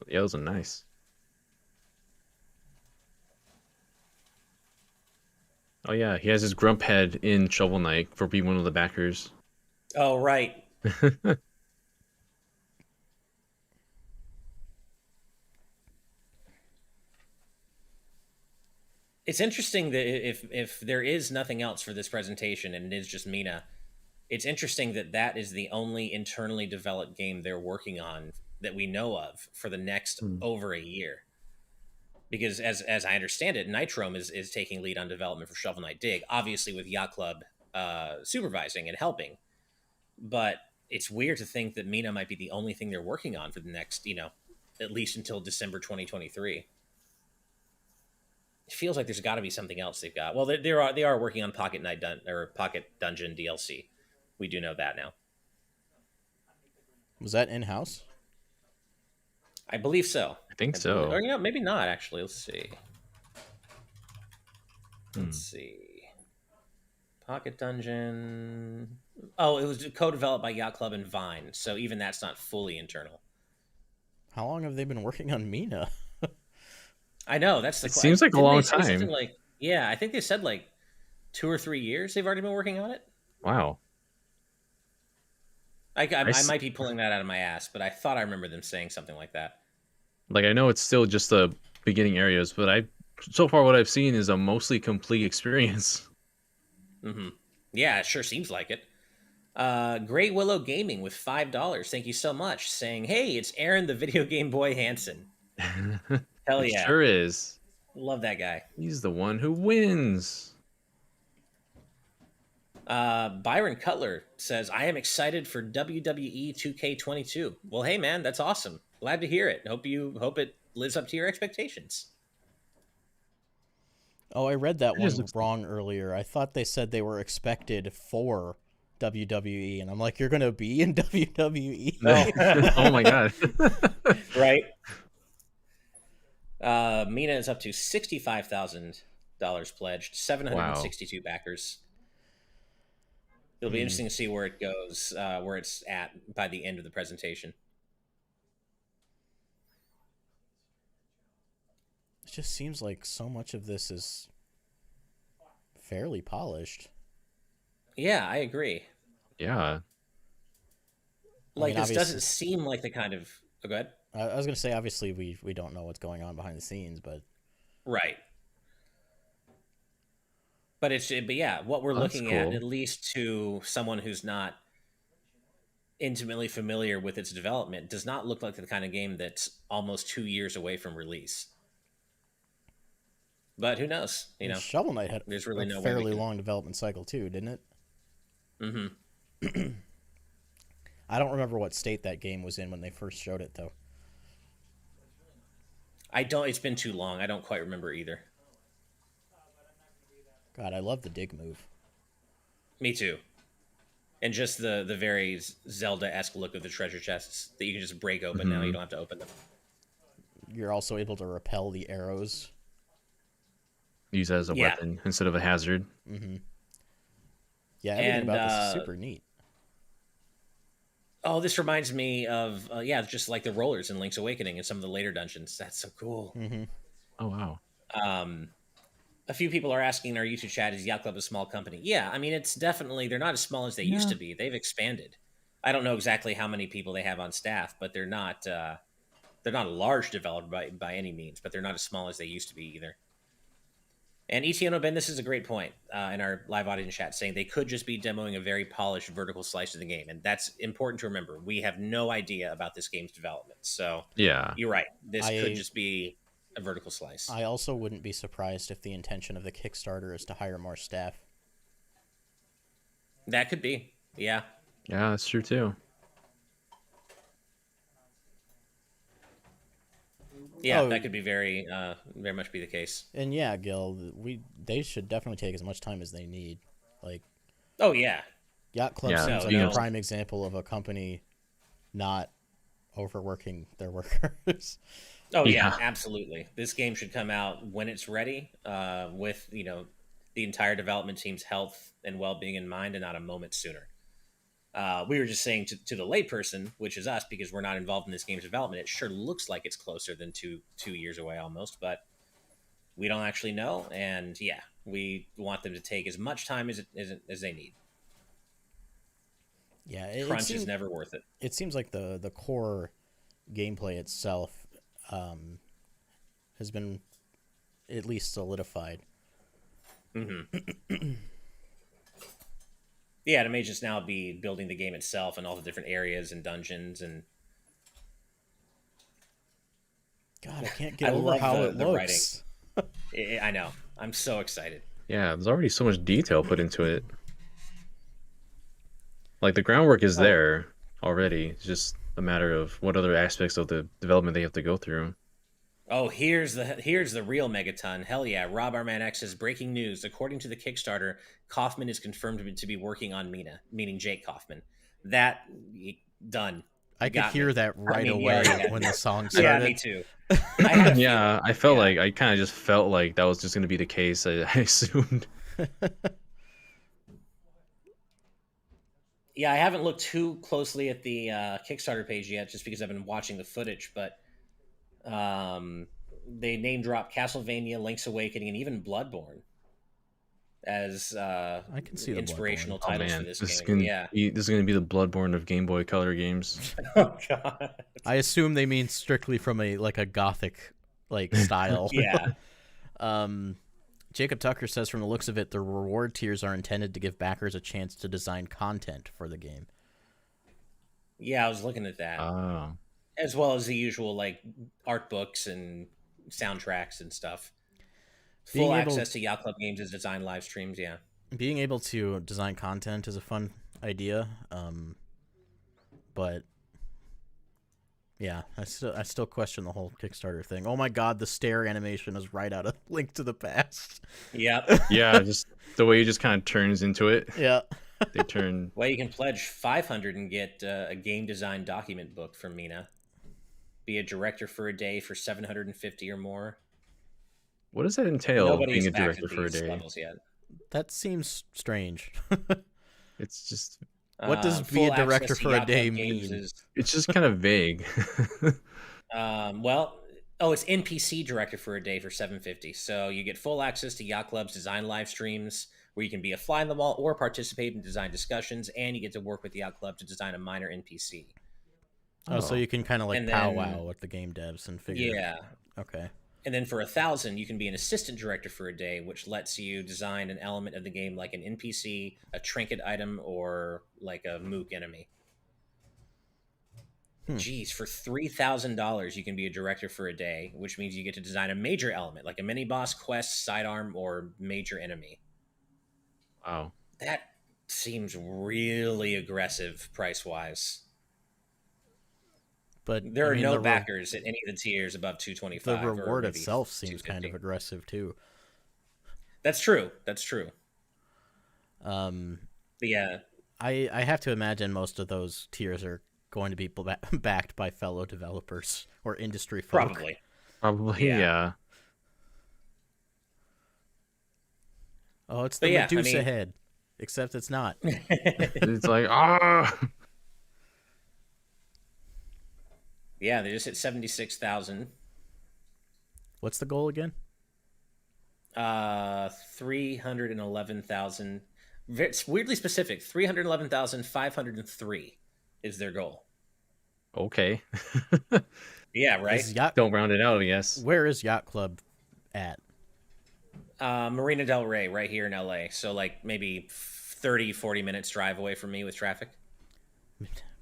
Yeah, those are nice. Oh, yeah, he has his grump head in Shovel Knight for being one of the backers. Oh, right. It's interesting that if there is nothing else for this presentation and it is just Mina, it's interesting that that is the only internally developed game they're working on that we know of for the next over a year. Because as I understand it, Nitrome is taking lead on development for Shovel Knight Dig, obviously with Yacht Club supervising and helping. But it's weird to think that Mina might be the only thing they're working on for the next, at least until December 2023. It feels like there's got to be something else they've got. Well, they are working on Pocket Dungeon DLC. We do know that now. Was that in-house? I believe so. I think so. Or maybe not, actually. Let's see. Let's see. Pocket Dungeon. Oh, it was co-developed by Yacht Club and Vine, so even that's not fully internal. How long have they been working on Mina? I know, that's the question. Seems like a long time. I think they said 2 or 3 years they've already been working on it. Wow. I might be pulling that out of my ass, but I thought I remember them saying something like that. Like, I know it's still just the beginning areas, but so far what I've seen is a mostly complete experience. Mm-hmm. Yeah, it sure seems like it. Great Willow Gaming with $5. Thank you so much. Saying, hey, it's Aaron the Video Game Boy Hansen. Hell yeah. It sure is. Love that guy. He's the one who wins. Byron Cutler says, I am excited for WWE 2K22. Well, hey, man, that's awesome. Glad to hear it. Hope it lives up to your expectations. Oh, I read that one wrong earlier. I thought they said they were expected for WWE, and I'm like, you're going to be in WWE? No. Oh, my God. Right. Mina is up to 65,000 pledged, 762 backers. It'll be interesting to see where it goes, where it's at by the end of the presentation. It just seems like so much of this is fairly polished. Yeah, I agree. Yeah. Like, this doesn't seem like the kind of... Oh, go ahead. I was going to say, obviously, we don't know what's going on behind the scenes, but... Right. But yeah, what we're looking at least to someone who's not intimately familiar with its development, does not look like the kind of game that's almost 2 years away from release. But who knows? You know, Shovel Knight had there's really a fairly long development cycle too, didn't it? Mm-hmm. I don't remember what state that game was in when they first showed it, though. It's been too long. I don't quite remember either. God, I love the dig move. Me too. And just the very Zelda-esque look of the treasure chests that you can just break open now. You don't have to open them. You're also able to repel the arrows. Use it as a weapon instead of a hazard. Mm-hmm. Yeah, everything about this is super neat. Oh, this reminds me of, just like the rollers in Link's Awakening and some of the later dungeons. That's so cool. Mm-hmm. Oh, wow. A few people are asking in our YouTube chat, is Yacht Club a small company? Yeah, I mean, it's definitely, they're not as small as they used to be. They've expanded. I don't know exactly how many people they have on staff, but they're not a large developer by any means, but they're not as small as they used to be either. And ETNO Ben, this is a great point in our live audience chat, saying they could just be demoing a very polished vertical slice of the game. And that's important to remember. We have no idea about this game's development. So yeah, you're right. This could just be a vertical slice. I also wouldn't be surprised if the intention of the Kickstarter is to hire more staff. That could be. Yeah. Yeah, that's true too. Yeah, that could be very much be the case. And yeah, Gil, they should definitely take as much time as they need. Like, oh yeah, Yacht Club seems like a prime example of a company not overworking their workers. Oh yeah, absolutely. This game should come out when it's ready, with the entire development team's health and well-being in mind, and not a moment sooner. We were just saying to the layperson, which is us, because we're not involved in this game's development, it sure looks like it's closer than two years away almost, but we don't actually know. And yeah, we want them to take as much time as they need. Yeah, crunch is never worth it. It seems like the core gameplay itself has been at least solidified. Mm-hmm. Yeah, it may just now be building the game itself and all the different areas and dungeons and... God, I can't get over how it looks. I know. I'm so excited. Yeah, there's already so much detail put into it. Like, the groundwork is there already. It's just a matter of what other aspects of the development they have to go through. Oh, here's the real megaton. Hell yeah. Rob Arman X says, breaking news. According to the Kickstarter, Kaufman is confirmed to be working on Mina, meaning Jake Kaufman. That, done. I could hear that right away when the song started. Yeah, me too. I felt like, I kind of just felt like that was just going to be the case. I assumed. Yeah, I haven't looked too closely at the Kickstarter page yet, just because I've been watching the footage, but they name drop Castlevania, Link's Awakening, and even Bloodborne as I can see inspirational titles for this game. This is going to be the Bloodborne of Game Boy Color games. Oh god! I assume they mean strictly from a gothic style. Yeah. Jacob Tucker says, from the looks of it, the reward tiers are intended to give backers a chance to design content for the game. Yeah, I was looking at that. Oh. As well as the usual art books and soundtracks and stuff. Full access to Yacht Club Games' design live streams, yeah. Being able to design content is a fun idea, but yeah, I still question the whole Kickstarter thing. Oh my god, the stare animation is right out of Link to the Past. Yep. Yeah, just the way it just kind of turns into it. Yeah. They turn. Well, you can pledge 500 and get a game design document book from Mina. Be a director for a day for 750 or more. What does that entail, Nobody's being a back director at for a these day? levels yet. That seems strange. It's just... What does be a director for a day mean? It's just kind of vague. It's NPC director for a day for $7.50. So you get full access to Yacht Club's design live streams, where you can be a fly on the wall or participate in design discussions, and you get to work with the Yacht Club to design a minor NPC. Oh, so you can kind of like powwow with the game devs and figure. Yeah. Okay. And then for $1,000, you can be an assistant director for a day, which lets you design an element of the game like an NPC, a trinket item, or like a mook enemy. Geez, for $3,000, you can be a director for a day, which means you get to design a major element like a mini boss, quest, sidearm, or major enemy. Wow. That seems really aggressive price-wise. But there are no backers at any of the tiers above $225. The reward itself seems kind of aggressive too. That's true. Yeah, I have to imagine most of those tiers are going to be backed by fellow developers or industry folk. Probably, yeah. Oh, it's the Medusa head, except it's not. It's like Yeah, they just hit 76,000. What's the goal again? 311,000. It's weirdly specific. 311,503 is their goal. Okay. Yeah, right? Don't round it out, I guess. Where is Yacht Club at? Marina del Rey, right here in LA. So like maybe 30, 40 minutes drive away from me with traffic.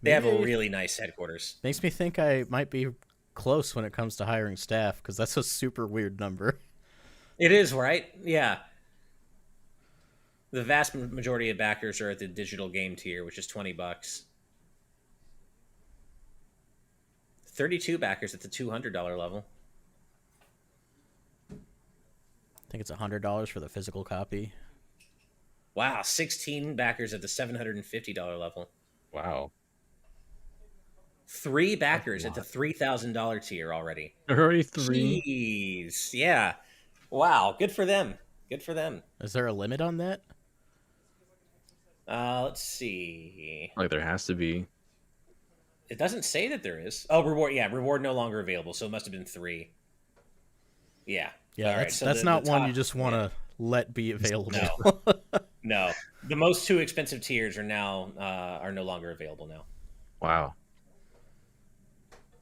They have a really nice headquarters. Makes me think I might be close when it comes to hiring staff, because that's a super weird number. It is, right? Yeah. The vast majority of backers are at the digital game tier, which is $20. 32 backers at the $200 level. I think it's $100 for the physical copy. Wow, 16 backers at the $750 level. Wow. 3 backers at the $3,000 tier already. Already 3? Jeez. Yeah. Wow. Good for them. Is there a limit on that? Let's see. Like there has to be. It doesn't say that there is. Oh, reward. Yeah, reward no longer available. So it must have been 3. Yeah. Yeah, that's not one you just want to let be available. No. The most 2 expensive tiers are now are no longer available now. Wow.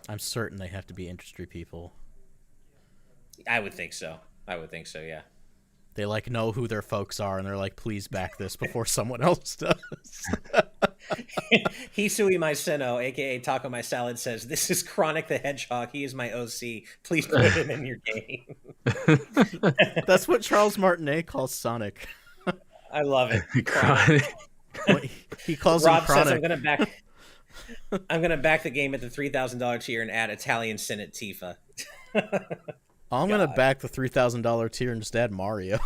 I'm certain they have to be industry people. I would think so. Yeah. They know who their folks are, and they're like, please back this before someone else does. Hisui Maiseno, a.k.a. Taco My Salad, says, this is Chronic the Hedgehog. He is my OC. Please put him in your game. That's what Charles Martinet calls Sonic. I love it. Chronic. He calls Rob him Chronic. says, I'm gonna back the game at the $3,000 tier and add Italian Senate Tifa. I'm gonna back the $3,000 tier and just add Mario.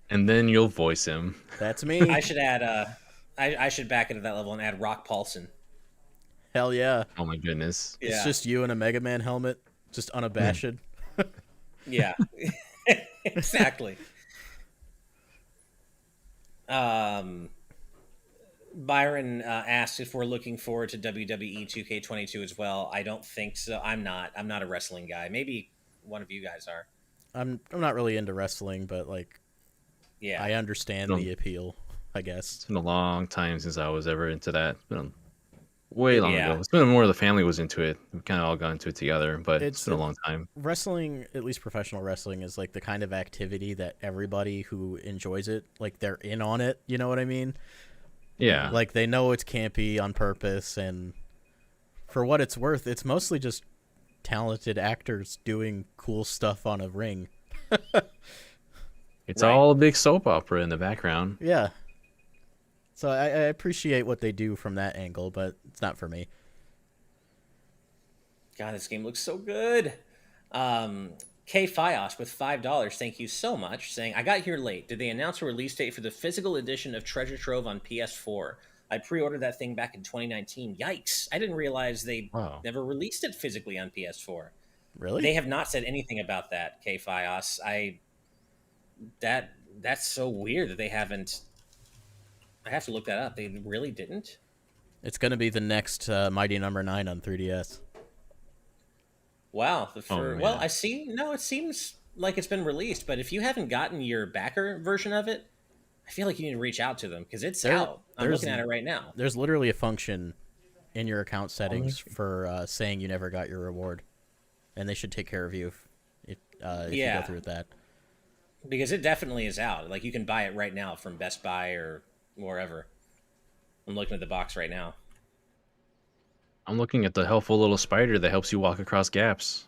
And then you'll voice him. That's me. I should add. I should back it at that level and add Rock Paulson. Hell yeah! Oh my goodness! It's just you in a Mega Man helmet, just unabashed. Yeah, exactly. Byron asked if we're looking forward to WWE 2K22 as well. I don't think so. I'm not a wrestling guy. Maybe one of you guys are. I'm not really into wrestling, but yeah, I understand the appeal, I guess. It's been a long time since I was ever into that. It's been way long ago. It's been more the family was into it. We kind of all got into it together, but it's been a long time. Wrestling, at least professional wrestling, is the kind of activity that everybody who enjoys it, they're in on it. You know what I mean? Yeah. They know it's campy on purpose, and for what it's worth, it's mostly just talented actors doing cool stuff on a ring. It's all a big soap opera in the background. Yeah. So I appreciate what they do from that angle, but it's not for me. God, this game looks so good. K Fios with $5, thank you so much, saying, I got here late. Did they announce a release date for the physical edition of Treasure Trove on PS4? I pre-ordered that thing back in 2019. Yikes. I didn't realize they never released it physically on PS4. Really? They have not said anything about that, K-Fios. That's so weird that they haven't. I have to look that up. They really didn't? It's going to be the next Mighty Number 9 on 3DS. Wow. Well, I see. No, it seems like it's been released, but if you haven't gotten your backer version of it, I feel like you need to reach out to them because it's out. I'm looking at it right now. There's literally a function in your account settings for saying you never got your reward, and they should take care of you if you go through with that. Because it definitely is out. Like, you can buy it right now from Best Buy or wherever. I'm looking at the box right now. I'm looking at the helpful little spider that helps you walk across gaps.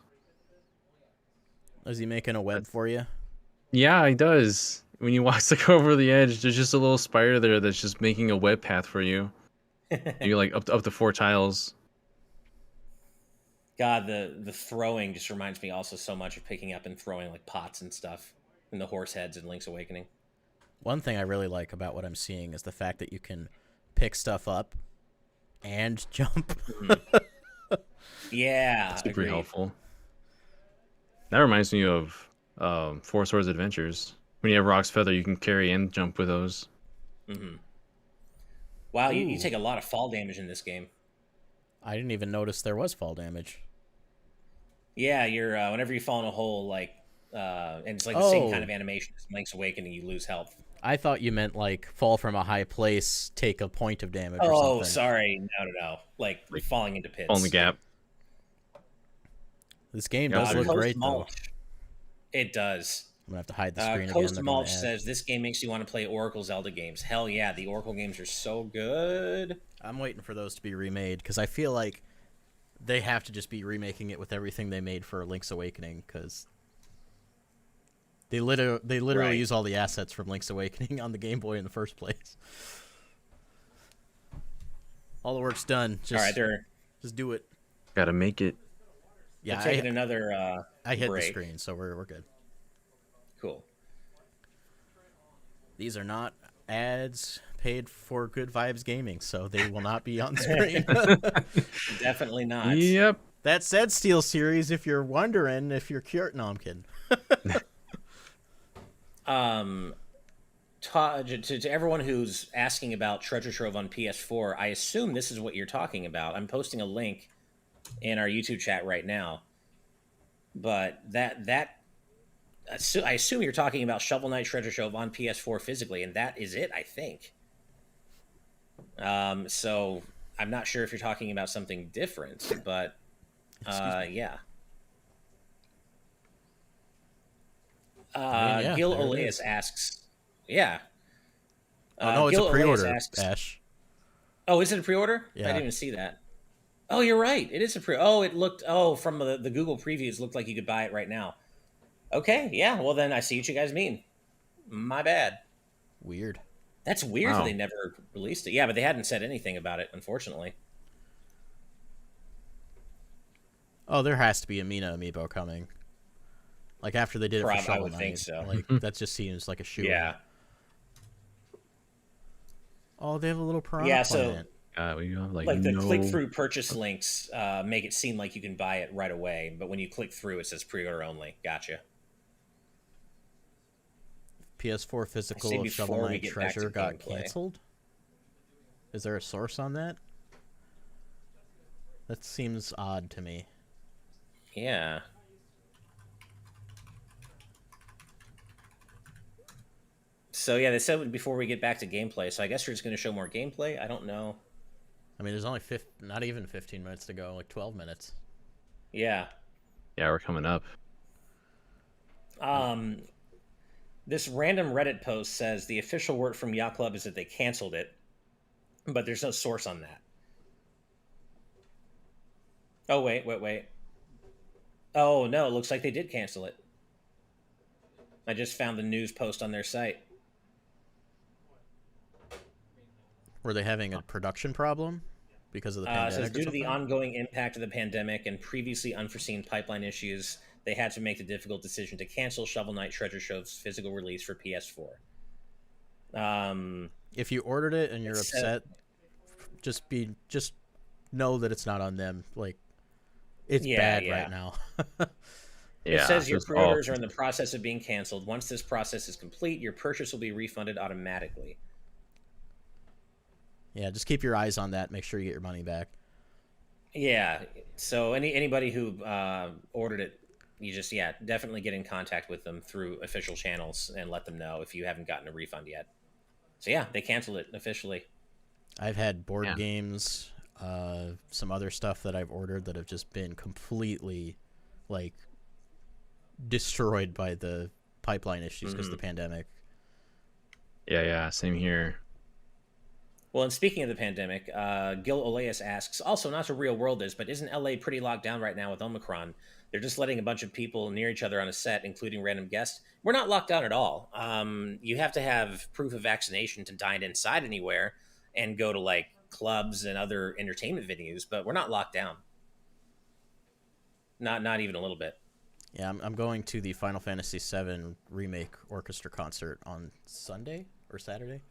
Is he making a web for you? Yeah, he does. When you walk like over the edge, there's just a little spider there that's just making a web path for you. You're like up to 4 tiles. God, the throwing just reminds me also so much of picking up and throwing like pots and stuff in the horse heads in Link's Awakening. One thing I really like about what I'm seeing is the fact that you can pick stuff up and jump. Yeah, super helpful. That reminds me of Four Swords Adventures. When you have Rock's Feather, you can carry and jump with those. Wow, you take a lot of fall damage in this game. I didn't even notice there was fall damage. Yeah, you're whenever you fall in a hole, like, and it's like the same kind of animation as Link's Awakening, you lose health. I thought you meant like fall from a high place, take a point of damage or something. Oh, sorry. No. Like falling into pits. On the gap. This game does look great, though. It does. I'm going to have to hide the screen again. Coast Mulch says, this game makes you want to play Oracle Zelda games. Hell yeah, the Oracle games are so good. I'm waiting for those to be remade, because I feel like they have to just be remaking it with everything they made for Link's Awakening, because they literally use all the assets from Link's Awakening on the Game Boy in the first place. All the work's done. Just, all right, just do it. Gotta make it. Yeah, we're taking another I hit break. the screen, so we're good. Cool. These are not ads paid for Good Vibes Gaming, so they will not be on screen. Definitely not. Yep. That said, Steel Series, if you're wondering if you're cured, no, I'm kidding. To everyone who's asking about Treasure Trove on PS4, I assume this is what you're talking about. I'm posting a link in our YouTube chat right now. But I assume you're talking about Shovel Knight Treasure Trove on PS4 physically, and that is it, I think. So I'm not sure if you're talking about something different, but yeah. Gil Oleus asks, yeah. No, it's a pre-order, Ash. Oh, is it a pre-order? Yeah. I didn't even see that. Oh, you're right. It is a from the Google previews, looked like you could buy it right now. Okay, yeah. Well, then I see what you guys mean. My bad. Weird. That's weird that they never released it. Yeah, but they hadn't said anything about it, unfortunately. Oh, there has to be a Mina amiibo coming. Like after they did it for Shovel Knight. I would think so. Like that just seems like a shoe. Yeah. Oh, they have a little piranha planet. We have like the click-through purchase links make it seem like you can buy it right away, but when you click through, it says pre-order only. Gotcha. PS4 physical of Shovel Knight Treasure got canceled? Is there a source on that? That seems odd to me. Yeah. So yeah, they said before we get back to gameplay, so I guess we're just going to show more gameplay. I don't know. I mean, there's only not even 15 minutes to go, like 12 minutes. Yeah. Yeah, we're coming up. This random Reddit post says the official word from Yacht Club is that they canceled it, but there's no source on that. Oh, wait. Oh, no, it looks like they did cancel it. I just found the news post on their site. Were they having a production problem because of the pandemic? It says due to the ongoing impact of the pandemic and previously unforeseen pipeline issues, they had to make the difficult decision to cancel Shovel Knight Treasure Trove's physical release for PS4. If you ordered it and you're upset, just know that it's not on them. Like, It's bad right now. It says your pre-orders are in the process of being canceled. Once this process is complete, your purchase will be refunded automatically. Yeah, just keep your eyes on that. Make sure you get your money back. Yeah. So anybody who ordered it, you just definitely get in contact with them through official channels and let them know if you haven't gotten a refund yet. So yeah, they canceled it officially. I've had board games, some other stuff that I've ordered that have just been completely like destroyed by the pipeline issues because of the pandemic. Yeah, same here. Well, and speaking of the pandemic, Gil Oleus asks, also not so real world is, but isn't LA pretty locked down right now with Omicron? They're just letting a bunch of people near each other on a set, including random guests. We're not locked down at all. You have to have proof of vaccination to dine inside anywhere and go to like clubs and other entertainment venues, but we're not locked down. Not even a little bit. Yeah, I'm going to the Final Fantasy VII Remake Orchestra concert on Sunday or Saturday.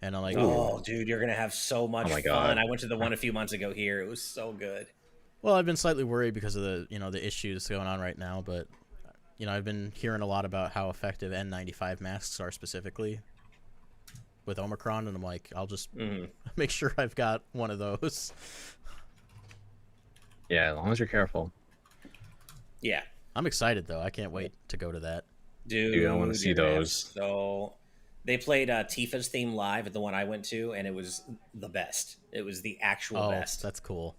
And I'm like, oh, dude, you're going to have so much fun. I went to the one a few months ago here. It was so good. Well, I've been slightly worried because of the issues going on right now, but I've been hearing a lot about how effective N95 masks are specifically with Omicron, and I'm like, I'll just make sure I've got one of those. Yeah, as long as you're careful. Yeah. I'm excited though. I can't wait to go to that. Dude, I want to see those. So they played Tifa's theme live at the one I went to, and it was the best. It was the actual best. That's cool.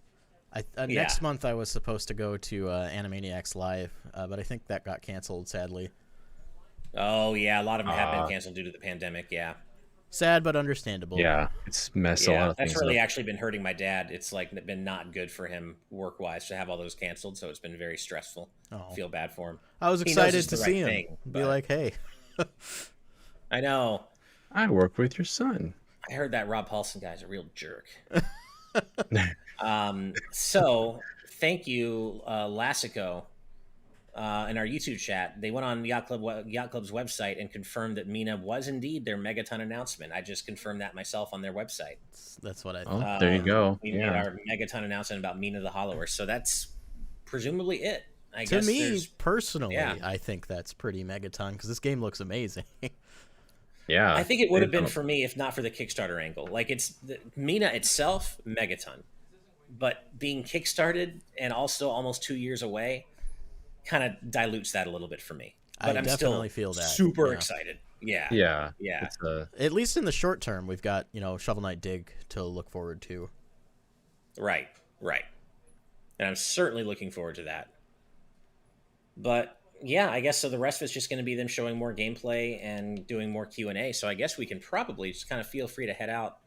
Next month I was supposed to go to Animaniacs Live, but I think that got canceled, sadly. Oh, yeah. A lot of them have been canceled due to the pandemic, yeah. Sad, but understandable. Yeah, it's messed a lot of things that's really up. actually been hurting my dad. It's like been not good for him work-wise to have all those canceled, so it's been very stressful. I feel bad for him. I was excited to see him. Be like, hey. I know. I work with your son. I heard that Rob Paulson guy's a real jerk. So thank you, Lassico, in our YouTube chat. They went on Yacht Club's website and confirmed that Mina was indeed their megaton announcement. I just confirmed that myself on their website. That's what I thought. There you go. We made our megaton announcement about Mina the Hollower. So that's presumably it. I to guess me, personally, I think that's pretty megaton because this game looks amazing. Yeah. I think it would have been for me if not for the Kickstarter angle. Like Mina itself, megaton. But being kickstarted and also almost 2 years away kind of dilutes that a little bit for me. But I'm definitely still feel that. super excited. Yeah. At least in the short term, we've got Shovel Knight Dig to look forward to. Right. And I'm certainly looking forward to that. But yeah, I guess so. The rest of it's just going to be them showing more gameplay and doing more Q&A. So I guess we can probably just kind of feel free to head out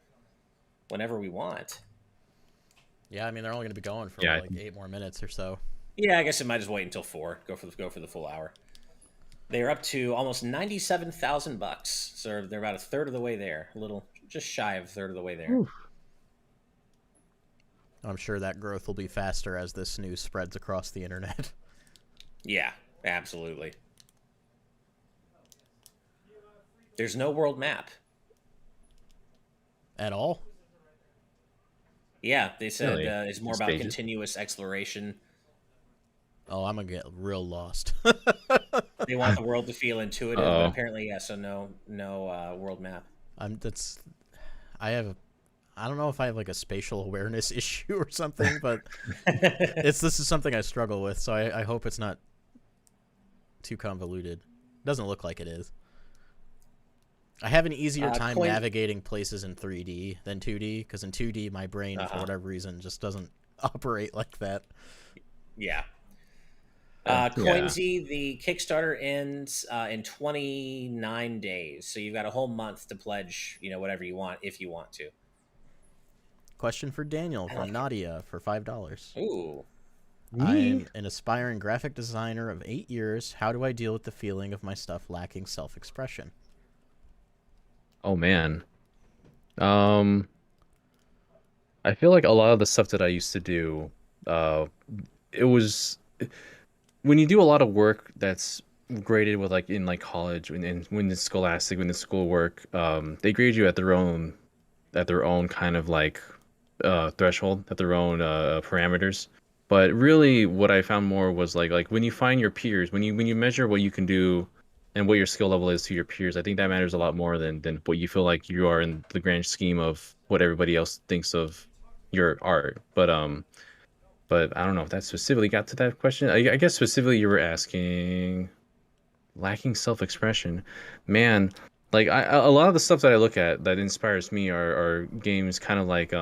whenever we want. Yeah, I mean, they're only going to be going for like 8 more minutes or so. Yeah, I guess it might just wait until 4. Go for the full hour. They're up to almost $97,000, so they're about a third of the way there. A little, just shy of a third of the way there. Oof. I'm sure that growth will be faster as this news spreads across the internet. Yeah, absolutely. There's no world map. At all? Yeah, they said it's more about continuous exploration. Oh, I'm gonna get real lost. They want the world to feel intuitive, but apparently, so no world map. I don't know if I have like a spatial awareness issue or something, but this is something I struggle with. So I hope it's not too convoluted. Doesn't look like it is. I have an easier time navigating places in 3D than 2D, because in 2D my brain, for whatever reason, just doesn't operate like that. Yeah. Coinsy, the Kickstarter ends in 29 days, so you've got a whole month to pledge, whatever you want, if you want to. Question for Daniel from Nadia for $5. Ooh. I'm an aspiring graphic designer of 8 years. How do I deal with the feeling of my stuff lacking self-expression? Oh, man. I feel like a lot of the stuff that I used to do, it was... When you do a lot of work that's graded with in college, when it's scholastic, when it's schoolwork, they grade you at their own kind of threshold, at their own parameters. But really, what I found more was like when you find your peers, when you measure what you can do and what your skill level is to your peers, I think that matters a lot more than what you feel like you are in the grand scheme of what everybody else thinks of your art. But I don't know if that specifically got to that question. I guess specifically you were asking lacking self-expression. Man, like a lot of the stuff that I look at that inspires me are games kind of like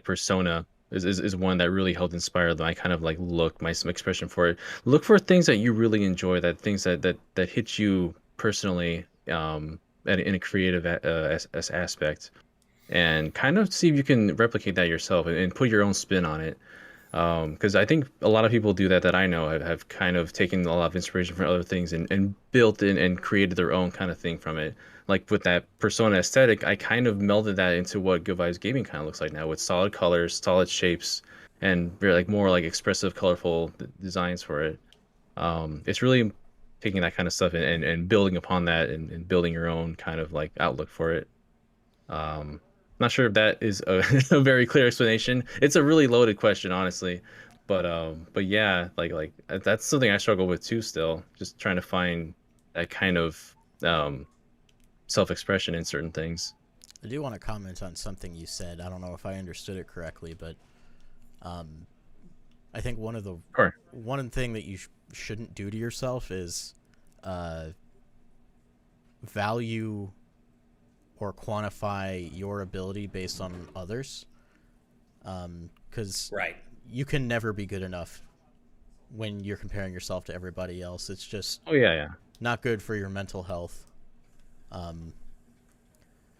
Persona is one that really helped inspire them. I kind of like look my expression for it. Look for things that you really enjoy, that things that hit you personally, in a creative aspect, and kind of see if you can replicate that yourself and put your own spin on it. Because I think a lot of people do that I know have kind of taken a lot of inspiration from other things and built in and created their own kind of thing from it. Like with that Persona aesthetic, I kind of melded that into what Good Vibes Gaming kind of looks like now, with solid colors, solid shapes, and very like more like expressive, colorful designs for it. It's really taking that kind of stuff and building upon that and building your own kind of like outlook for it. Not sure if that is a very clear explanation. It's a really loaded question, honestly, but yeah, like that's something I struggle with too. Still, just trying to find that kind of self-expression in certain things. I do want to comment on something you said. I don't know if I understood it correctly, but I think one thing that you shouldn't do to yourself is value or quantify your ability based on others, because you can never be good enough when you're comparing yourself to everybody else. It's just not good for your mental health. I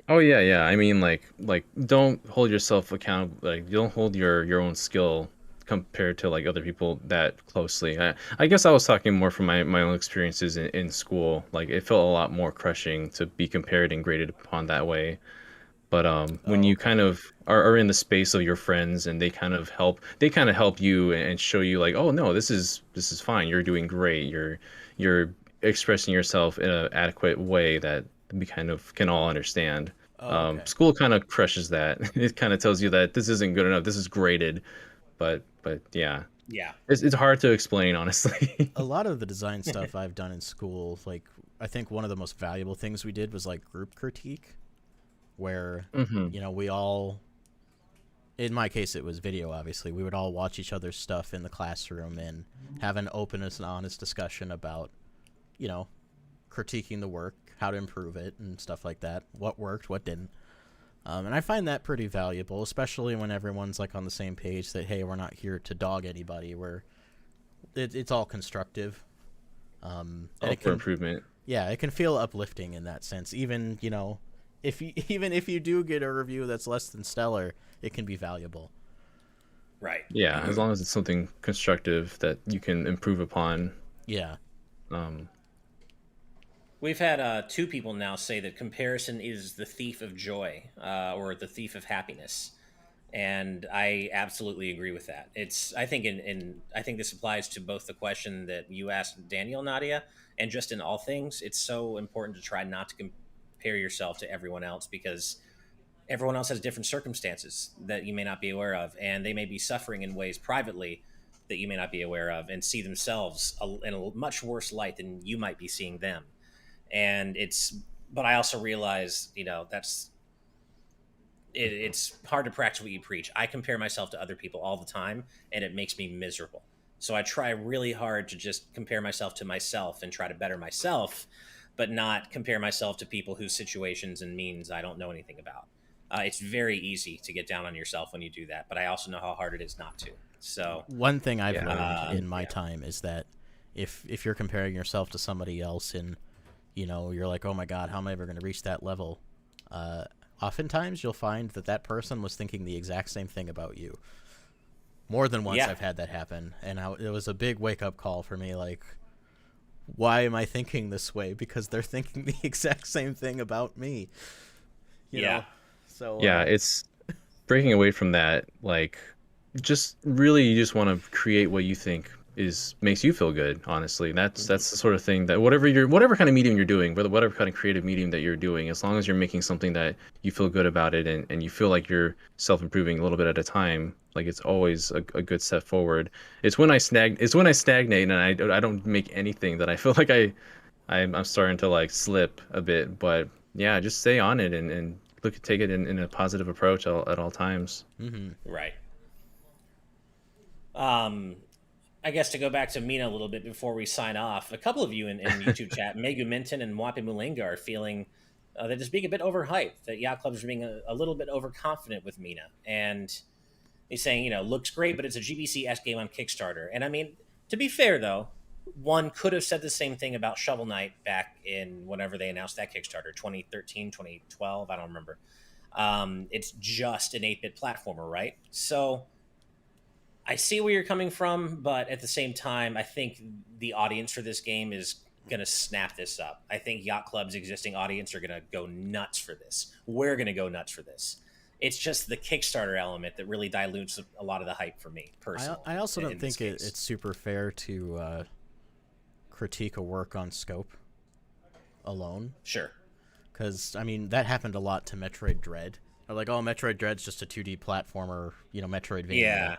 mean, like don't hold yourself accountable. Like, don't hold your own skill compared to like other people that closely. I guess I was talking more from my own experiences in school. Like, it felt a lot more crushing to be compared and graded upon that way. But when you kind of are in the space of your friends and they kind of help you and show you like, oh no, this is fine. You're doing great. You're expressing yourself in an adequate way that we kind of can all understand. School kind of crushes that. It kind of tells you that this isn't good enough. This is graded. But yeah, it's hard to explain, honestly. A lot of the design stuff I've done in school, like I think one of the most valuable things we did was like group critique, where we all, in my case it was video, obviously we would all watch each other's stuff in the classroom and have an open and honest discussion about critiquing the work, how to improve it and stuff like that, what worked, what didn't. And I find that pretty valuable, especially when everyone's like on the same page that, hey, we're not here to dog anybody. It's all constructive. For improvement. Yeah, it can feel uplifting in that sense. Even if you do get a review that's less than stellar, it can be valuable. Right. Yeah, as long as it's something constructive that you can improve upon. Yeah. We've had 2 people now say that comparison is the thief of joy, or the thief of happiness, and I absolutely agree with that. I think I think this applies to both the question that you asked Daniel, Nadia, and just in all things. It's so important to try not to compare yourself to everyone else, because everyone else has different circumstances that you may not be aware of, and they may be suffering in ways privately that you may not be aware of, and see themselves in a much worse light than you might be seeing them. But I also realize, it's hard to practice what you preach. I compare myself to other people all the time, and it makes me miserable. So I try really hard to just compare myself to myself and try to better myself, but not compare myself to people whose situations and means I don't know anything about. It's very easy to get down on yourself when you do that, but I also know how hard it is not to. So one thing I've learned in my time is that if you're comparing yourself to somebody else and you're like, oh my God, how am I ever going to reach that level? Oftentimes you'll find that person was thinking the exact same thing about you. More than once I've had that happen. And it was a big wake-up call for me, like, why am I thinking this way? Because they're thinking the exact same thing about me. You know? So it's breaking away from that, like, just really you just want to create what you think makes you feel good. Honestly, that's the sort of thing that whatever kind of medium you're doing, whatever kind of creative medium that you're doing, as long as you're making something that you feel good about it, and you feel like you're self-improving a little bit at a time, like it's always a good step forward. It's when I stagnate and I don't make anything that I feel like I'm starting to like slip a bit. But yeah, just stay on it and take it in a positive approach at all times. Right. I guess to go back to Mina a little bit before we sign off, a couple of you in YouTube chat, Megu Minton and Mwape Mulenga, are feeling that it's being a bit overhyped, that Yacht Club is being a little bit overconfident with Mina. And he's saying, looks great, but it's a GBC-esque game on Kickstarter. And I mean, to be fair, though, one could have said the same thing about Shovel Knight back in whenever they announced that Kickstarter, 2013, 2012, I don't remember. It's just an 8-bit platformer, right? So I see where you're coming from, but at the same time, I think the audience for this game is going to snap this up. I think Yacht Club's existing audience are going to go nuts for this. We're going to go nuts for this. It's just the Kickstarter element that really dilutes a lot of the hype for me, personally. I also don't think it's super fair to critique a work on scope alone. Sure. Because, I mean, that happened a lot to Metroid Dread. They're like, oh, Metroid Dread's just a 2D platformer, Metroidvania. Yeah.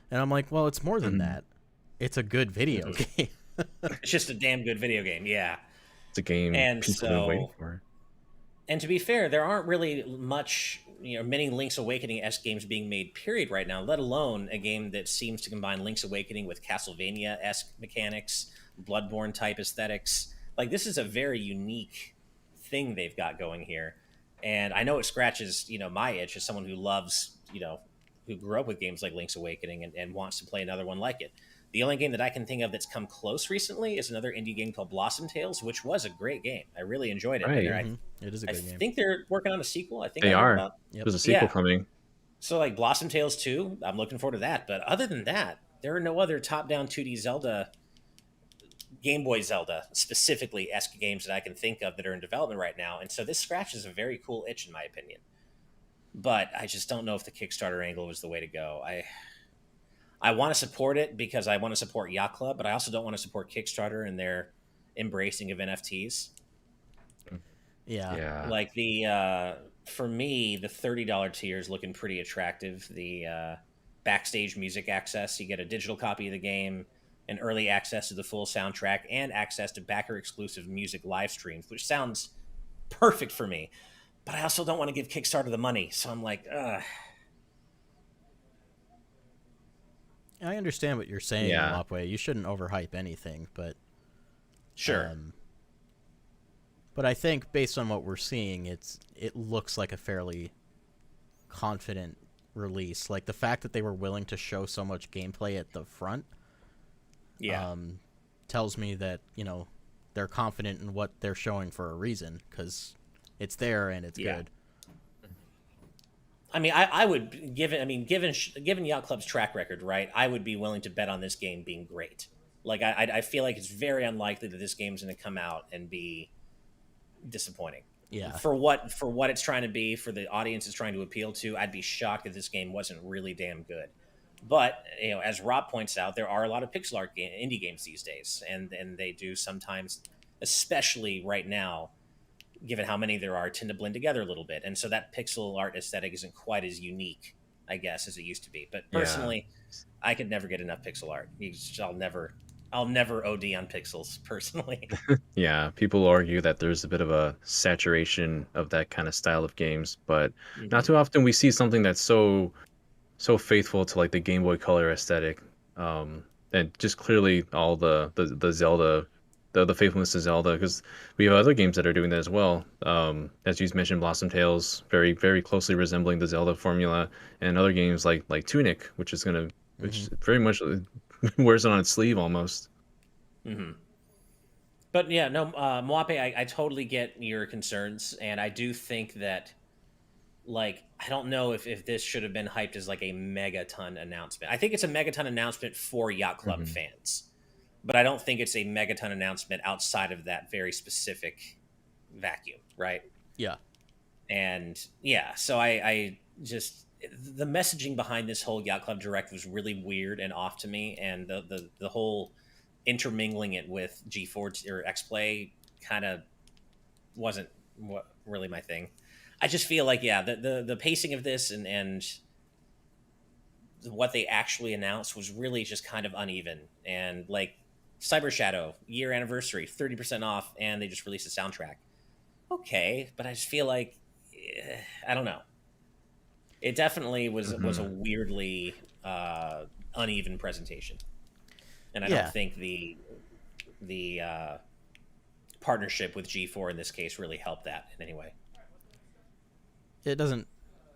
And I'm like, well, it's more than that. It's a good video game. It's just a damn good video game, yeah. It's a game people have been waiting for. And to be fair, there aren't really many Link's Awakening-esque games being made, period, right now, let alone a game that seems to combine Link's Awakening with Castlevania-esque mechanics, Bloodborne-type aesthetics. Like, this is a very unique thing they've got going here. And I know it scratches, my itch as someone who loves, who grew up with games like Link's Awakening and wants to play another one like it. The only game that I can think of that's come close recently is another indie game called Blossom Tales, which was a great game. I really enjoyed it. Right. It is a good game. I think they're working on a sequel. I think they are. Yep. There's a sequel coming. So like Blossom Tales 2, I'm looking forward to that. But other than that, there are no other top-down 2D Zelda, Game Boy Zelda specifically esque games that I can think of that are in development right now. And so this scratches a very cool itch, in my opinion. But I just don't know if the Kickstarter angle was the way to go. I want to support it because I want to support Yacht Club, but I also don't want to support Kickstarter and their embracing of NFTs. Yeah. Like for me, the $30 tier is looking pretty attractive. The backstage music access, you get a digital copy of the game, and early access to the full soundtrack, and access to backer exclusive music live streams, which sounds perfect for me. But I also don't want to give Kickstarter the money, so I'm like, ugh. I understand what you're saying, Mopway. You shouldn't overhype anything, but sure. But I think based on what we're seeing, it looks like a fairly confident release. Like the fact that they were willing to show so much gameplay at the front, tells me that they're confident in what they're showing for a reason, because it's there and it's good. I mean, I would given Yacht Club's track record, right? I would be willing to bet on this game being great. Like I feel like it's very unlikely that this game's going to come out and be disappointing. Yeah. For what it's trying to be, for the audience it's trying to appeal to, I'd be shocked if this game wasn't really damn good. But as Rob points out, there are a lot of pixel art indie games these days, and they do sometimes, especially right now, given how many there are, tend to blend together a little bit. And so that pixel art aesthetic isn't quite as unique, I guess, as it used to be. But personally, I could never get enough pixel art. I'll never OD on pixels, personally. Yeah, people argue that there's a bit of a saturation of that kind of style of games, but not too often we see something that's so faithful to like the Game Boy Color aesthetic. And just clearly all the Zelda, the faithfulness to Zelda, because we have other games that are doing that as well. As you mentioned, Blossom Tales, very very closely resembling the Zelda formula, and other games like Tunic, which very much wears it on its sleeve almost. But yeah, no, Mwape, I totally get your concerns, and I do think that, like, I don't know if this should have been hyped as like a megaton announcement. I think it's a megaton announcement for Yacht Club fans, but I don't think it's a megaton announcement outside of that very specific vacuum, right? Yeah. And yeah, so I just, the messaging behind this whole Yacht Club Direct was really weird and off to me, and the whole intermingling it with G4 or X-Play kind of wasn't really my thing. I just feel like, the pacing of this and what they actually announced was really just kind of uneven. And like Cyber Shadow, year anniversary, 30% off, and they just released a soundtrack. Okay, but I just feel like, I don't know. It definitely was a weirdly uneven presentation. And I don't think the partnership with G4 in this case really helped that in any way. It doesn't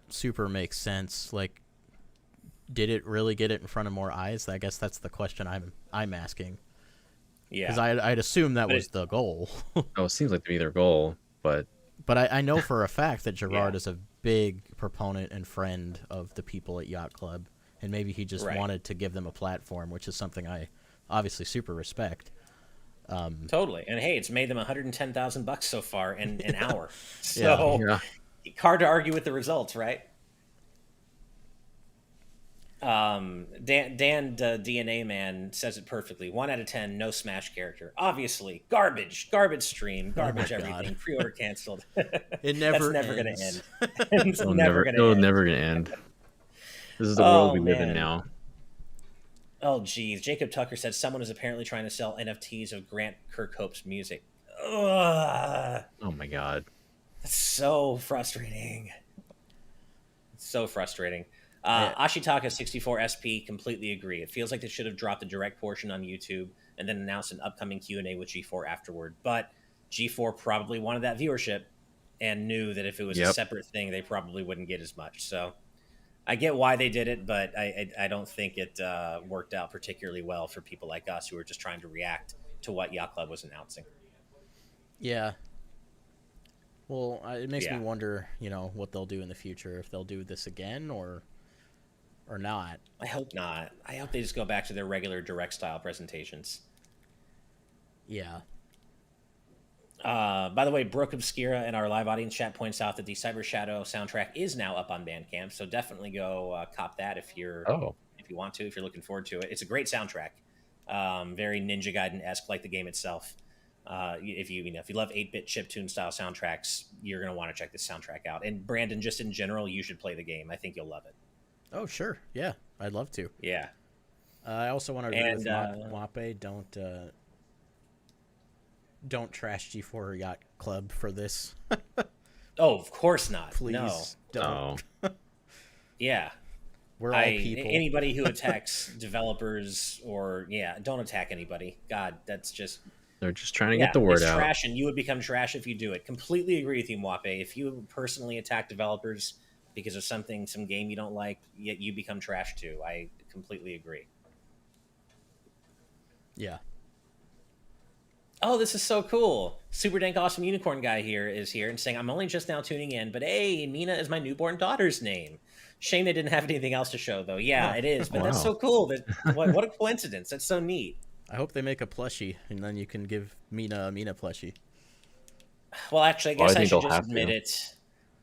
super make sense. Like, did it really get it in front of more eyes? I guess that's the question I'm asking. Yeah, because I'd assume that was the goal. It seems like to be their goal, but I know for a fact that Gerard is a big proponent and friend of the people at Yacht Club, and maybe he just wanted to give them a platform, which is something I obviously super respect. Totally, and hey, it's made them $110,000 so far in an hour. So hard to argue with the results, right? Dan DNA Man says it perfectly. 1 out of 10, no Smash character. Obviously, garbage stream, garbage everything. Pre-order canceled. It never. That's never going to end. It's never going to end. This is the world we live in now. Oh, geez. Jacob Tucker said someone is apparently trying to sell NFTs of Grant Kirkhope's music. Ugh. Oh my god. That's so frustrating. It's so frustrating. Ashitaka64SP, completely agree. It feels like they should have dropped the direct portion on YouTube and then announced an upcoming Q&A with G4 afterward. But G4 probably wanted that viewership and knew that if it was a separate thing, they probably wouldn't get as much. So I get why they did it, but I don't think it worked out particularly well for people like us who were just trying to react to what Yacht Club was announcing. Yeah. Well, it makes me wonder, what they'll do in the future, if they'll do this again or not. I hope not. I hope they just go back to their regular direct style presentations. Yeah. By the way, Brooke Obscura in our live audience chat points out that the Cyber Shadow soundtrack is now up on Bandcamp, so definitely go cop that if you want to, if you're looking forward to it. It's a great soundtrack, very Ninja Gaiden-esque like the game itself. If you love 8-bit chiptune style soundtracks, you're gonna want to check this soundtrack out. And Brandon, just in general, you should play the game. I think you'll love it. Oh sure, yeah, I'd love to. Yeah. I also want to agree with Wape. Don't trash G4 Yacht Club for this. Oh, of course not. Please don't. Yeah. We're all people. Anybody who attacks developers don't attack anybody. God, that's just... They're just trying to get the word out. Trash, and you would become trash if you do it. Completely agree with you, Mwape. If you personally attack developers because of some game you don't like, yet you become trash too. I completely agree. Yeah. Oh, this is so cool. Super Dank Awesome Unicorn Guy is here and saying, I'm only just now tuning in, but hey, Mina is my newborn daughter's name. Shame they didn't have anything else to show, though. Yeah, it is, but that's so cool. What a coincidence. That's so neat. I hope they make a plushie, and then you can give Mina a Mina plushie. Well, actually, I guess I should just admit it.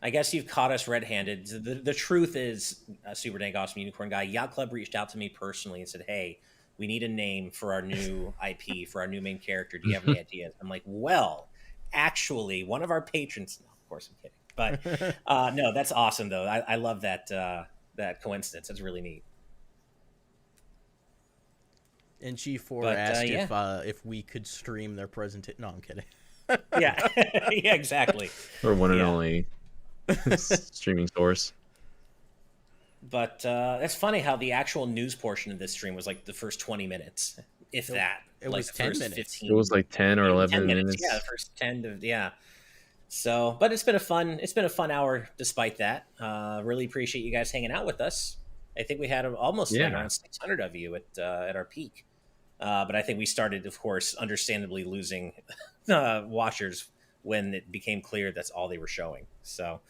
I guess you've caught us red-handed. The truth is, Super Dank Awesome Unicorn Guy, Yacht Club reached out to me personally and said, hey, we need a name for our new IP, for our new main character. Do you have any ideas? I'm like, well, actually, one of our patrons... No, of course, I'm kidding. But no, that's awesome, though. I love that coincidence. That's really neat. And G4 asked if we could stream their presentation. No, I'm kidding. Yeah, exactly. Or one and only streaming source. But it's funny how the actual news portion of this stream was like the first 20 minutes, if that. It was 10 minutes. 15, it was like 10 or 11 minutes. Yeah, the first 10 So, but it's been a fun hour despite that. Really appreciate you guys hanging out with us. I think we had almost around 600 of you at our peak. But I think we started, of course, understandably losing watchers when it became clear that's all they were showing. So,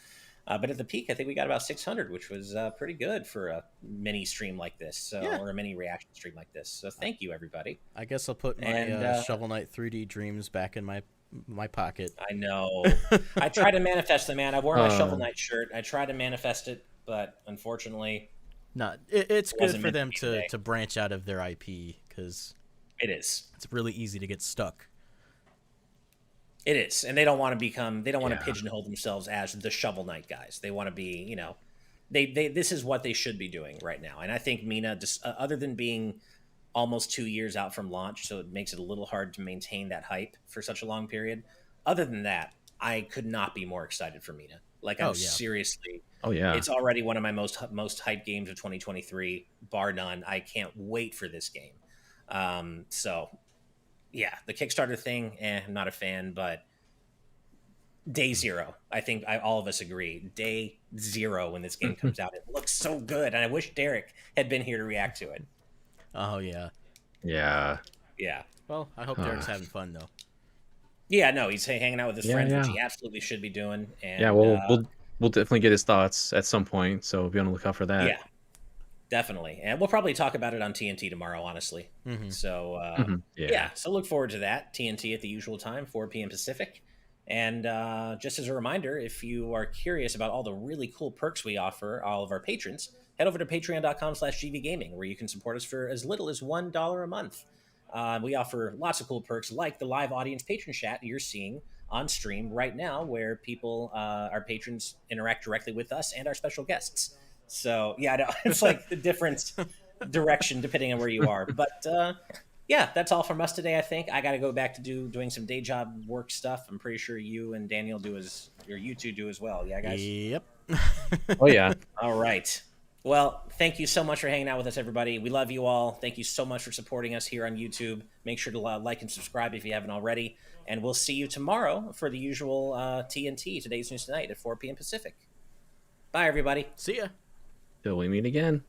but at the peak, I think we got about 600, which was pretty good for a mini stream like this, or a mini reaction stream like this. So thank you, everybody. I guess I'll put my Shovel Knight 3D dreams back in my pocket. I know. I tried to manifest them, man. I wore my Shovel Knight shirt. I tried to manifest it, but unfortunately, it's good for them to branch out of their IP, because it's really easy to get stuck. It is, and they don't want to pigeonhole themselves as the Shovel Knight guys. They want to be, this is what they should be doing right now. And I think Mina, just other than being almost 2 years out from launch, so it makes it a little hard to maintain that hype for such a long period. Other than that, I could not be more excited for Mina. Like, I'm seriously. Oh yeah, it's already one of my most hyped games of 2023, bar none. I can't wait for this game. So yeah, the Kickstarter thing, I'm not a fan, but day zero, I think all of us agree. Day zero, when this game comes out, it looks so good, and I wish Derek had been here to react to it. Oh yeah. Yeah. Well, I hope Derek's having fun though. Yeah, no, he's hanging out with his friends, which he absolutely should be doing. And we'll definitely get his thoughts at some point, so be on the lookout for that. Yeah, definitely, and we'll probably talk about it on TNT tomorrow, honestly. So so look forward to that. TNT at the usual time, 4 p.m. Pacific. And just as a reminder, if you are curious about all the really cool perks we offer all of our patrons, head over to patreon.com/gvgaming, where you can support us for as little as $1 a month. We offer lots of cool perks, like the live audience patron chat you're seeing on stream right now, where people, our patrons, interact directly with us and our special guests. So yeah, I know, it's like the different direction depending on where you are. But yeah, that's all from us today. I think I got to go back to doing some day job work stuff. I'm pretty sure you and Daniel you two do as well. Yeah, guys. Yep. Oh yeah. All right. Well, thank you so much for hanging out with us, everybody. We love you all. Thank you so much for supporting us here on YouTube. Make sure to like and subscribe if you haven't already. And we'll see you tomorrow for the usual TNT, Today's News Tonight, at 4 p.m. Pacific. Bye, everybody. See ya. Till we meet again.